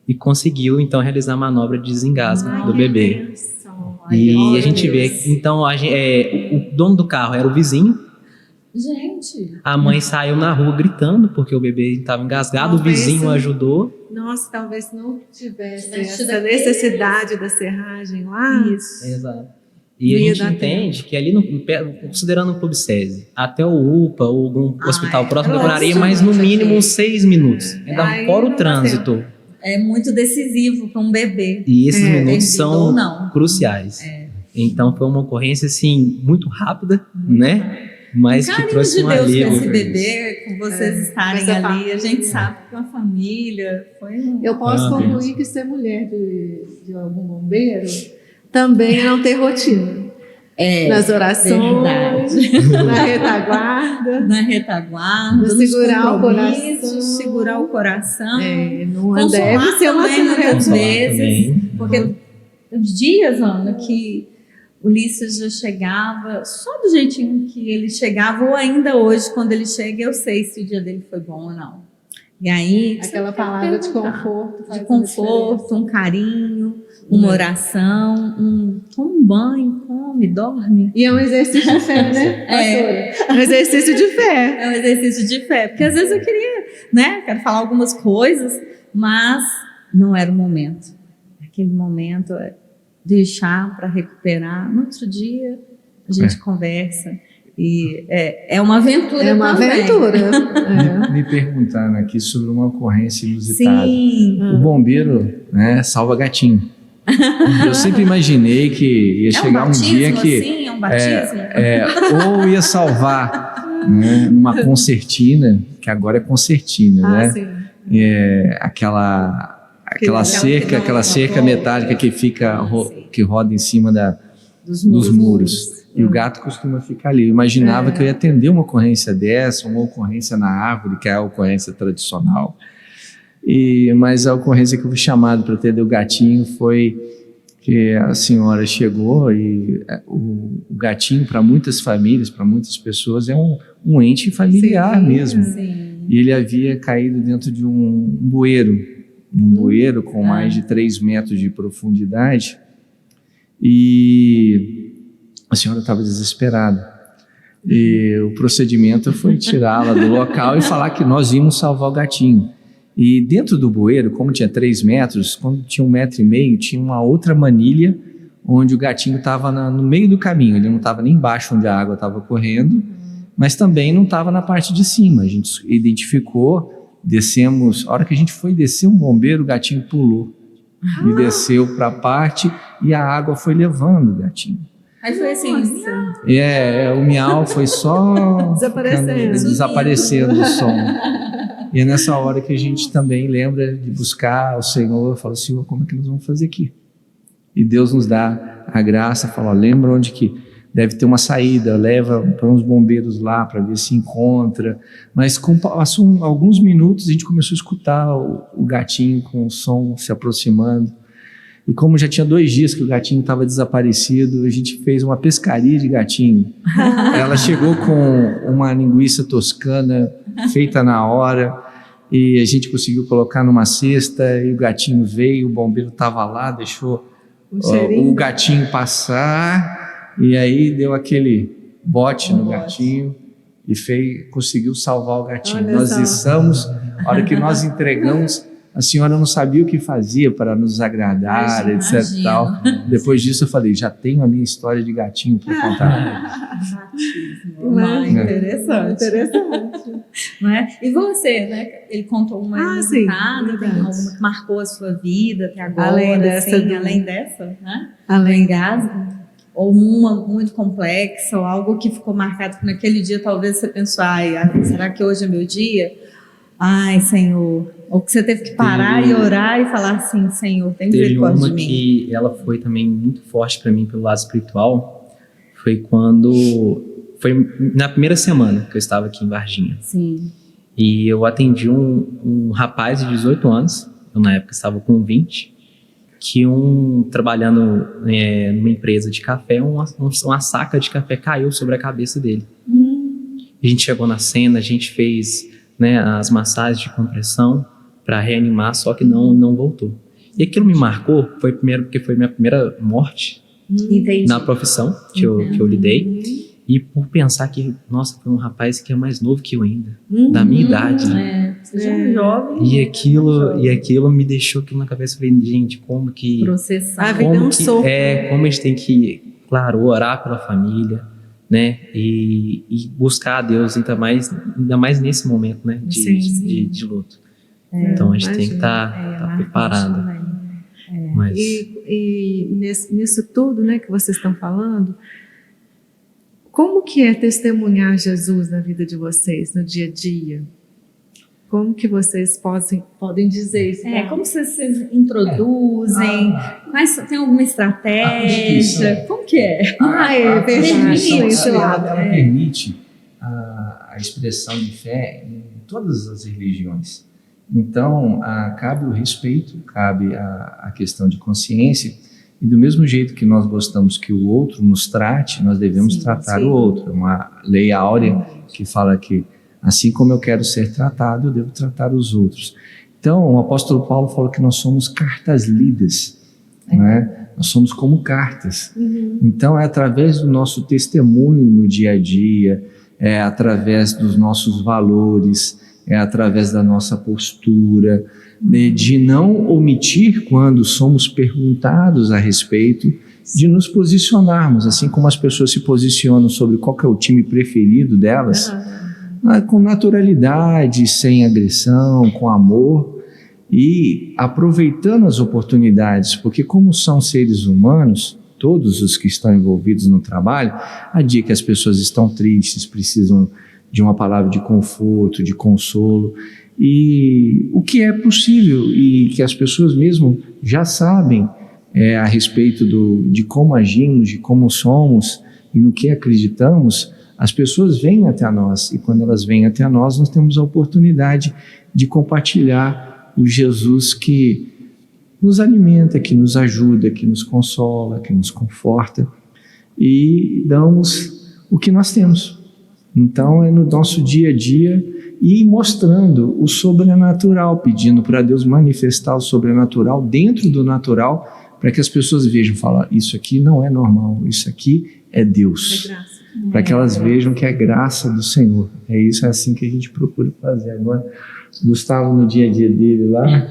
e conseguiu, então, realizar a manobra de desengasgo do bebê. E a gente vê, então, o dono do carro era o vizinho.
Gente.
A mãe saiu na rua gritando porque o bebê estava engasgado, o vizinho ajudou.
Nossa, talvez não tivesse
Tivesse
essa necessidade da serragem lá.
Isso.
Exato. E a
Não ia
gente
dar
entende que ali, considerando o Clube SESI, até o UPA ou algum hospital próximo, demoraria mais no mínimo uns 6 minutos. Ainda
Aí
fora
não
o
dá
trânsito.
É muito decisivo para um bebê.
E esses minutos
Entendido
são
ou não.
cruciais. Então foi uma ocorrência assim muito rápida, né? Mas que
Carinho
trouxe
de
um
Deus com
alívio.
esse bebê, com vocês estarem
essa
ali. A gente sabe que uma família foi
Eu posso concluir que ser mulher de algum bombeiro também é não ter rotina. Nas orações, na retaguarda.
Na retaguarda,
No segurar o
compromissos,
coração.
segurar o coração.
Não
Consolar
deve ser uma
também, muitas
tarefa.
vezes,
também.
porque os dias, Ana, que Ulisses já chegava, só do jeitinho que ele chegava, ou ainda hoje, quando ele chega, eu sei se o dia dele foi bom ou não. E aí,
Aquela
você tem que
palavra de
perguntar.
conforto.
De
faz uma
conforto, um carinho, uma oração, toma um banho, come, dorme.
E é um exercício de fé, né? É um exercício de fé.
É um exercício de fé, porque às vezes eu queria, quero falar algumas coisas, mas não era o momento. Aquele momento é deixar para recuperar. No outro dia a gente conversa. E é uma aventura.
É uma
também.
aventura.
Me perguntaram aqui sobre uma ocorrência inusitada.
Sim.
O bombeiro, salva gatinho. Eu sempre imaginei que ia chegar um dia que
assim, é um batismo.
ou ia salvar numa concertina, que agora é concertina, né?
Sim.
Aquela cerca metálica que fica que roda em cima dos muros. E o gato costuma ficar ali. Eu imaginava que eu ia atender uma ocorrência dessa, uma ocorrência na árvore, que é a ocorrência tradicional. Mas a ocorrência que eu fui chamado para atender o gatinho foi que a senhora chegou e o gatinho, para muitas famílias, para muitas pessoas, é um ente familiar mesmo.
Sim.
E ele havia caído dentro de um bueiro, bueiro com mais de 3 metros de profundidade. E a senhora estava desesperada. E o procedimento foi tirá-la do local e falar que nós íamos salvar o gatinho. E dentro do bueiro, como tinha 3 metros, quando tinha 1,5 metro, tinha uma outra manilha onde o gatinho estava no meio do caminho. Ele não estava nem embaixo onde a água estava correndo, mas também não estava na parte de cima. A gente identificou, descemos. A hora que a gente foi descer um bombeiro, o gatinho pulou e desceu para a parte e a água foi levando o gatinho.
Aí foi assim,
o miau foi só desaparecendo o som. E é nessa hora que a gente também lembra de buscar o Senhor, fala, Senhor, como é que nós vamos fazer aqui? E Deus nos dá a graça, fala, lembra onde que deve ter uma saída, leva para uns bombeiros lá para ver se encontra. Mas passou alguns minutos, a gente começou a escutar o gatinho com o som se aproximando. E como já tinha 2 dias que o gatinho estava desaparecido, a gente fez uma pescaria de gatinho. Ela chegou com uma linguiça toscana feita na hora, e a gente conseguiu colocar numa cesta, e o gatinho veio, o bombeiro estava lá, deixou o gatinho passar, e aí deu aquele bote no gatinho e conseguiu salvar o gatinho.
Olha
Nós
só.
içamos, a hora que nós entregamos, a senhora não sabia o que fazia para nos agradar,
Imagina.
etc. e tal. Depois disso eu falei, já tenho a minha história de gatinho para contar.
Interessante. Não é? E você, né? Ele contou uma
sim,
inusitada, tem
verdade.
alguma que marcou a sua vida até agora?
Além dessa
assim,
do-
além dessa, né?
Além
Engasgo? Ou uma muito complexa, ou algo que ficou marcado que naquele dia talvez você pensou, será que hoje é meu dia? Ai, Senhor. Ou que você teve que parar e orar e falar assim, Senhor, tem
Teve
misericórdia
uma
de mim.
que ela foi também muito forte para mim pelo lado espiritual. Foi na primeira semana que eu estava aqui em Varginha.
Sim.
E eu atendi um rapaz de 18 anos, eu na época estava com 20, que trabalhando numa empresa de café, uma saca de café caiu sobre a cabeça dele. A gente chegou na cena, a gente fez, né, as massagens de compressão para reanimar, só que não voltou. E aquilo me marcou, porque foi minha primeira morte
Entendi.
na profissão que eu lidei. E por pensar que, nossa, foi um rapaz que é mais novo que eu ainda, da minha idade, né?
Você já é jovem.
E aquilo me deixou aquilo na cabeça. Eu falei, gente, como que...
Processar.
A vida é um sopro.
Como a gente tem que, claro, orar pela família, né? E buscar a Deus, ainda mais nesse momento, né? De luto. Então a gente tem que estar preparado. Mas...
E nisso tudo, né, que vocês estão falando, como que é testemunhar Jesus na vida de vocês, no dia a dia? Como que vocês podem dizer isso?
Como vocês introduzem? Tem alguma estratégia? Como que é?
A
Permite.
ela permite a expressão de fé em todas as religiões. Então, cabe o respeito, cabe a questão de consciência, e do mesmo jeito que nós gostamos que o outro nos trate, nós devemos tratar o outro. Uma lei áurea que fala que, assim como eu quero ser tratado, eu devo tratar os outros. Então, o apóstolo Paulo falou que nós somos cartas lidas, né? Nós somos como cartas. Então, é através do nosso testemunho no dia a dia, é através dos nossos valores, é através da nossa postura, de não omitir quando somos perguntados a respeito, de nos posicionarmos, assim como as pessoas se posicionam sobre qual que é o time preferido delas, com naturalidade, sem agressão, com amor e aproveitando as oportunidades, porque como são seres humanos, todos os que estão envolvidos no trabalho, há dia que as pessoas estão tristes, precisam de uma palavra de conforto, de consolo, e o que é possível e que as pessoas mesmo já sabem a respeito de como agimos, de como somos e no que acreditamos, as pessoas vêm até nós, e quando elas vêm até nós temos a oportunidade de compartilhar o Jesus que nos alimenta, que nos ajuda, que nos consola, que nos conforta, e damos o que nós temos. Então é no nosso dia a dia e mostrando o sobrenatural, pedindo para Deus manifestar o sobrenatural dentro do natural, para que as pessoas vejam, falar, isso aqui não é normal, isso aqui é Deus. Para que elas vejam que é graça do Senhor. É assim que a gente procura fazer. Agora, Gustavo, no dia a dia dele lá...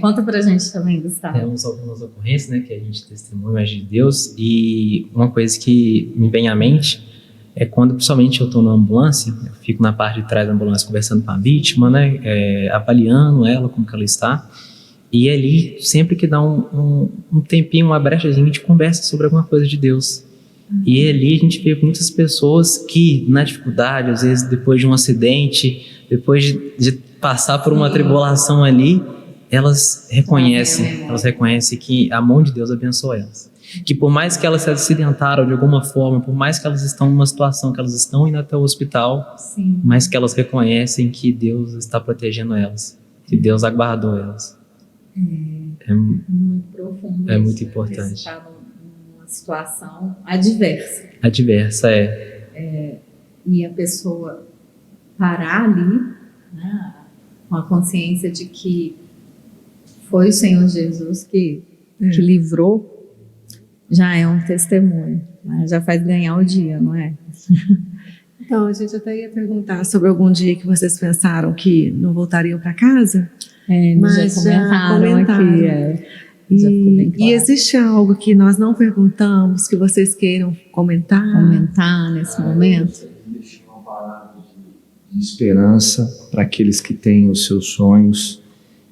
Conta pra gente também, Gustavo.
Temos algumas ocorrências, né, que a gente testemunha de Deus, e uma coisa que me vem à mente é quando, principalmente, eu estou na ambulância, eu fico na parte de trás da ambulância conversando com a vítima, né, avaliando ela, como que ela está, e ali, sempre que dá um tempinho, uma brechazinha, a gente conversa sobre alguma coisa de Deus. E ali a gente vê muitas pessoas que, na dificuldade, às vezes depois de um acidente, depois de passar por uma tribulação ali, elas reconhecem que a mão de Deus abençoa elas. Que por mais que elas se acidentaram de alguma forma, por mais que elas estão numa situação que elas estão indo até o hospital,
Sim.
mas que elas reconhecem que Deus está protegendo elas, que Deus aguardou elas. É
Muito profundo.
É muito
isso,
importante.
Você está numa situação adversa.
adversa,
E a pessoa parar ali, né, com a consciência de que foi o Senhor Jesus que livrou, já é um testemunho, né? Já faz ganhar o dia, não é?
Então, a gente até ia perguntar sobre algum dia que vocês pensaram que não voltariam para casa.
Mas já comentaram aqui. Já ficou bem claro.
E existe algo que nós não perguntamos, que vocês queiram comentar?
Comentar nesse momento?
Deixar uma palavra de esperança para aqueles que têm os seus sonhos,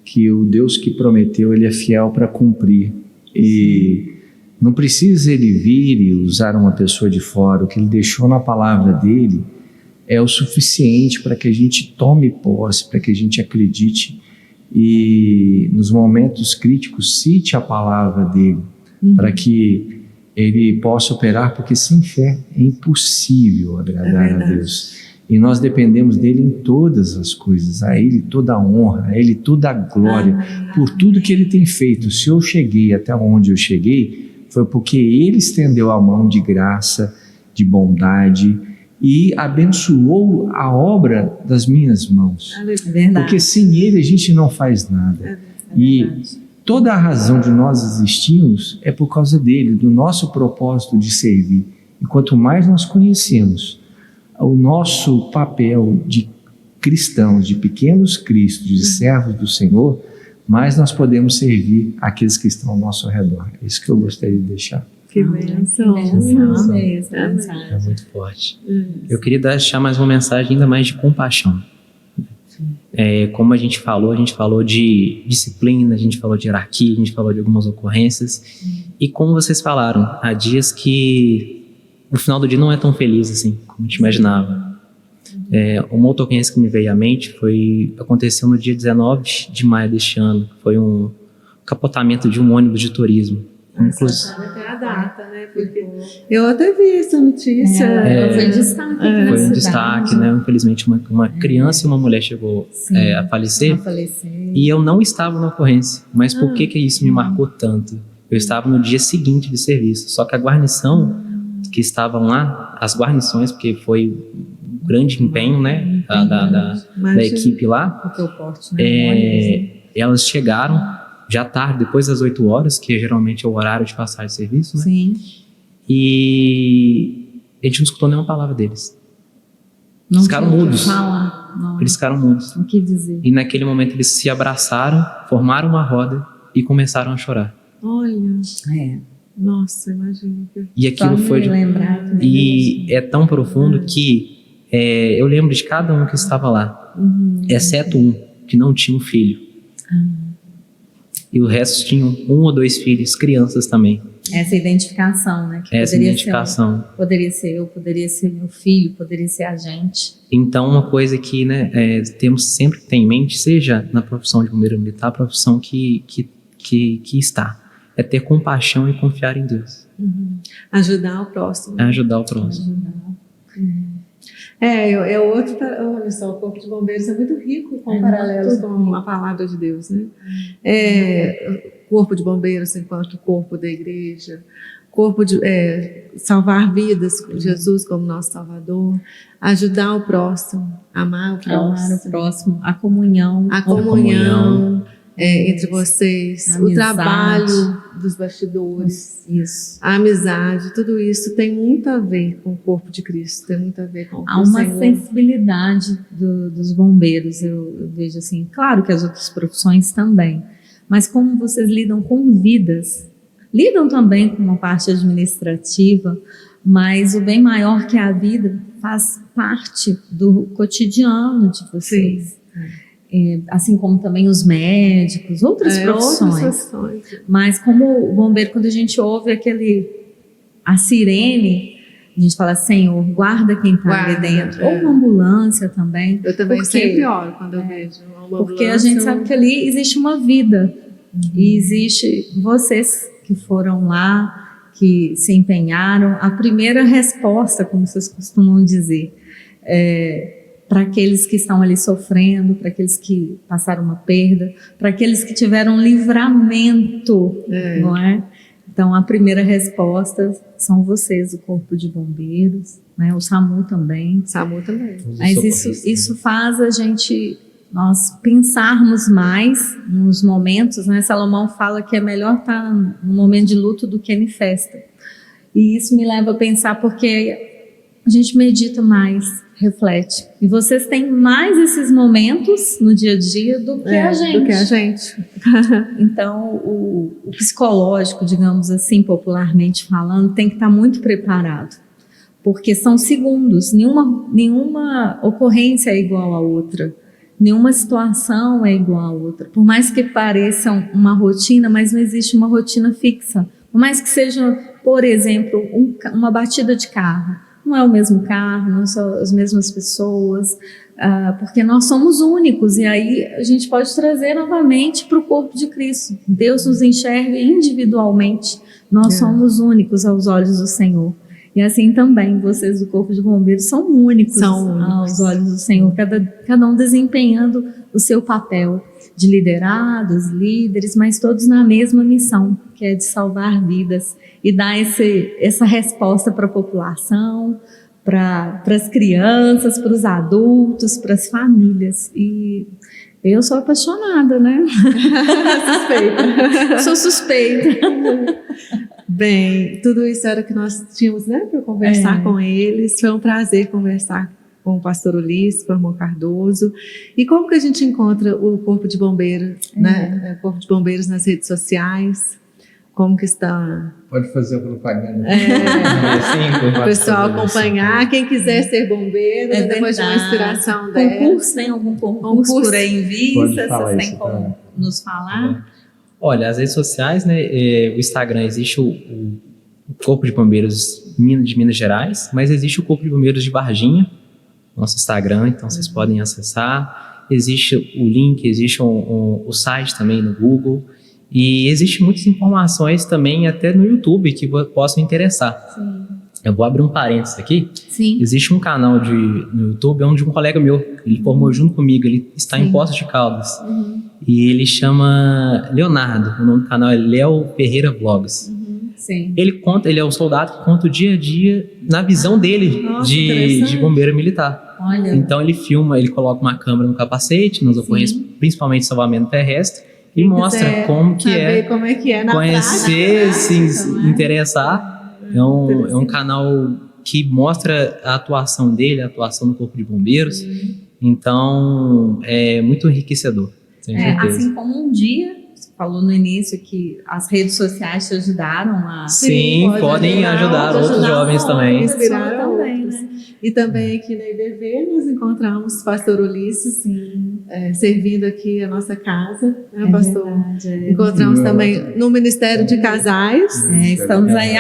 que o Deus que prometeu, Ele é fiel para cumprir. E não precisa Ele vir e usar uma pessoa de fora. O que Ele deixou na palavra dEle é o suficiente para que a gente tome posse, para que a gente acredite e nos momentos críticos cite a palavra dEle, para que Ele possa operar, porque sem fé é impossível agradar a Deus. E nós dependemos dEle em todas as coisas, a Ele toda a honra, a Ele toda a glória, por tudo que Ele tem feito. Se eu cheguei até onde eu cheguei, foi porque Ele estendeu a mão de graça, de bondade e abençoou a obra das minhas mãos.
É verdade.
Porque sem Ele a gente não faz nada. E toda a razão de nós existirmos é por causa dEle, do nosso propósito de servir. E quanto mais nós conhecemos o nosso papel de cristãos, de pequenos cristos, de servos do Senhor, mais nós podemos servir aqueles que estão ao nosso redor. É isso que eu gostaria de deixar.
Que bênção.
Amei essa mensagem.
É muito forte. Eu queria deixar mais uma mensagem ainda mais de compaixão. Como a gente falou de disciplina, a gente falou de hierarquia, a gente falou de algumas ocorrências. E como vocês falaram, há dias que o final do dia não é tão feliz assim, como a gente imaginava. Uma outra ocorrência que me veio à mente aconteceu no dia 19 de maio deste ano. Foi um capotamento de um ônibus de turismo. Inclusive,
Até a data, né? Porque eu até vi essa notícia.
Foi destaque aqui na
foi um
cidade.
destaque, né? Infelizmente, uma criança e uma mulher chegou a falecer. E eu não estava na ocorrência. Mas por que isso me marcou tanto? Eu estava no dia seguinte de serviço. Só que a guarnição que estavam lá, as guarnições, porque foi um grande empenho, né? Da equipe lá.
Porque o porte, né?
Elas chegaram já tarde, depois das 8 horas, que geralmente é o horário de passagem de serviço, né?
Sim.
E a gente não escutou nenhuma palavra deles.
Não
Eles ficaram mudos. Eles ficaram mudos.
O que dizer?
E naquele momento eles se abraçaram, formaram uma roda e começaram a chorar.
Olha, nossa, imagina.
E aquilo foi... E é tão profundo que eu lembro de cada um que estava lá, exceto um que não tinha um filho. E o resto tinham 1 ou 2 filhos, crianças também.
Essa identificação, né? Que
Essa identificação.
Poderia ser eu, poderia ser meu filho, poderia ser a gente.
Então, uma coisa que temos sempre que ter em mente, seja na profissão de bombeiro militar, a profissão que está, é ter compaixão e confiar em Deus.
Ajudar o próximo.
É ajudar o próximo.
Olha só, o Corpo de Bombeiros é muito rico com paralelos com a palavra de Deus, né? O Corpo de Bombeiros enquanto corpo da igreja, corpo de salvar vidas com Jesus como nosso Salvador, ajudar o próximo, amar o próximo,
a comunhão,
entre vocês, o trabalho dos bastidores, a amizade, tudo isso tem muito a ver com o corpo de Cristo, tem muito a ver com o
Há uma sensibilidade dos bombeiros, eu vejo assim, claro que as outras profissões também, mas como vocês lidam com vidas, lidam também com uma parte administrativa, mas o bem maior que a vida faz parte do cotidiano de vocês. Assim como também os médicos, outras profissões. Mas como o bombeiro, quando a gente ouve a sirene, a gente fala, Senhor, guarda quem está ali dentro. Ou uma ambulância também.
Eu também sempre oro quando eu vejo uma ambulância.
Porque a gente sabe que ali existe uma vida. E existe vocês que foram lá, que se empenharam. A primeira resposta, como vocês costumam dizer, para aqueles que estão ali sofrendo, para aqueles que passaram uma perda, para aqueles que tiveram livramento, não é? Então, a primeira resposta são vocês, o Corpo de Bombeiros, né? O SAMU também.
SAMU também.
Mas isso faz nós pensarmos mais nos momentos, né? Salomão fala que é melhor estar no momento de luto do que em festa. E isso me leva a pensar porque a gente medita mais, reflete. E vocês têm mais esses momentos no dia a dia do que a gente.
Do que a gente.
Então, o psicológico, digamos assim, popularmente falando, tem que estar muito preparado. Porque são segundos, nenhuma ocorrência é igual à outra. Nenhuma situação é igual à outra. Por mais que pareçam uma rotina, mas não existe uma rotina fixa. Por mais que seja, por exemplo, uma batida de carro. Não é o mesmo carro, não são as mesmas pessoas, porque nós somos únicos. E aí a gente pode trazer novamente para o corpo de Cristo. Deus nos enxerga individualmente. Nós somos únicos aos olhos do Senhor. E assim também, vocês do Corpo de Bombeiros são únicos aos olhos do Senhor, cada um desempenhando o seu papel de liderados, líderes, mas todos na mesma missão, que é de salvar vidas e dar essa resposta para a população, para as crianças, para os adultos, para as famílias. E eu sou apaixonada, né?
Suspeita.
Sou suspeita.
Bem, tudo isso era o que nós tínhamos, né, para conversar com eles. Foi um prazer conversar com o pastor Ulisses, com o irmão Cardoso. E como que a gente encontra o Corpo de Bombeiros, né? O Corpo de Bombeiros nas redes sociais? Como que está?
Pode fazer propaganda.
O pessoal acompanhar. Quem quiser ser bombeiro, depois de uma inspiração dela.
Concurso, tem algum concurso por aí em vista? Vocês têm como nos falar?
Olha, as redes sociais, né? O Instagram, existe o Corpo de Bombeiros de Minas Gerais, mas existe o Corpo de Bombeiros de Varginha, nosso Instagram, então vocês podem acessar. Existe o link, existe o site também no Google. E existem muitas informações também até no YouTube que possam interessar. Sim. Eu vou abrir um parênteses aqui.
Sim.
Existe um canal no YouTube onde um colega meu, ele formou junto comigo, ele está em Poços de Caldas. E ele chama Leonardo, o nome do canal é Léo Ferreira Vlogs.
Sim.
Ele é o soldado que conta o dia a dia na visão dele.
Nossa,
de bombeiro militar.
Olha.
Então ele filma, ele coloca uma câmera no capacete, nas ocorrências, principalmente salvamento terrestre, e mostra como que é
na
conhecer,
prática,
se interessar. É um canal que mostra a atuação dele, a atuação do Corpo de Bombeiros. Então, é muito enriquecedor, sem certeza.
Assim como um dia, você falou no início que as redes sociais te ajudaram a...
Sim, podem ajudar outros jovens também.
Inspirar
também,
outros.
né?
E também aqui na IBV nós encontramos o pastor Ulisses, servindo aqui a nossa casa, né, pastor?
Verdade,
Encontramos também no Ministério de Casais.
Estamos aí,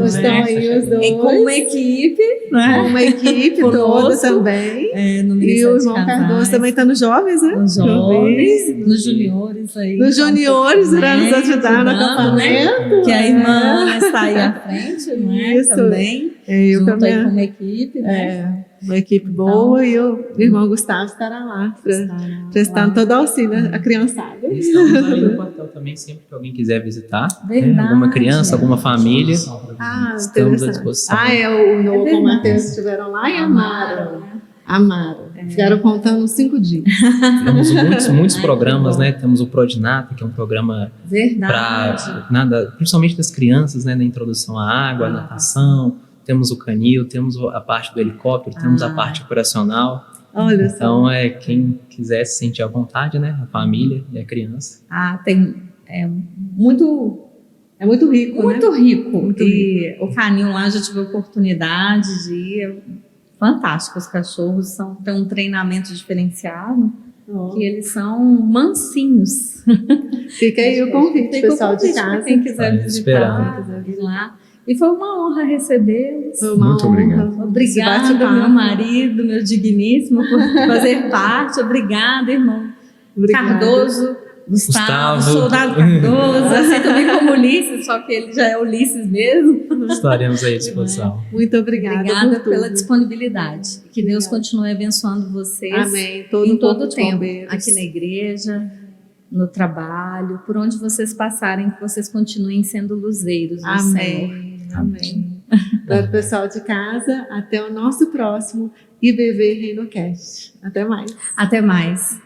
Estão aí os dois.
E com uma equipe, né?
Com uma equipe toda também.
No
E o irmão Cardoso também está nos jovens, né?
Nos jovens, nos juniores aí.
Nos juniores, irá nos ajudar no acampamento.
Né? Que a irmã está aí à frente, né?
Isso.
Também.
Eu
junto
também.
aí com uma equipe, né?
Uma equipe boa, e o irmão Gustavo estará lá, prestando todo auxílio à criançada.
Estamos ali no quartel também, sempre que alguém quiser visitar.
Verdade.
Alguma criança, alguma família. Estamos à disposição.
O Novo e o Matheus estiveram lá e amaram. Ficaram contando 5 dias.
Temos muitos programas, né? Temos o Prodinata, que é um programa para principalmente das crianças, né? Da introdução à água, à natação. Temos o canil, temos a parte do helicóptero, temos a parte operacional.
Olha
então,
só.
Quem quiser se sentir à vontade, né? A família e a criança.
É muito rico,
Muito
rico. E o canil lá já tive a oportunidade de ir. Fantástico, os cachorros têm um treinamento diferenciado, que eles são mansinhos.
Fica aí o convite, pessoal de casa.
Quem quiser visitar, ir lá. E foi uma honra recebê-los.
Muito obrigado.
Obrigada, meu marido, meu digníssimo, por fazer parte. Obrigada, irmão Cardoso. Gustavo, Soldado Cardoso, assim também como Ulisses, só que ele já é Ulisses mesmo.
Estaremos aí à disposição.
Muito obrigada.
Obrigada
por
pela
tudo.
disponibilidade. Que Deus continue abençoando vocês.
Amém.
Em todo
corpo
o
de
tempo,
bombeiros.
aqui na igreja, no trabalho, por onde vocês passarem, que vocês continuem sendo luzeiros do Senhor.
Amém. Amém. Para o pessoal de casa, até o nosso próximo IBV ReinoCast. Até mais.
Até mais.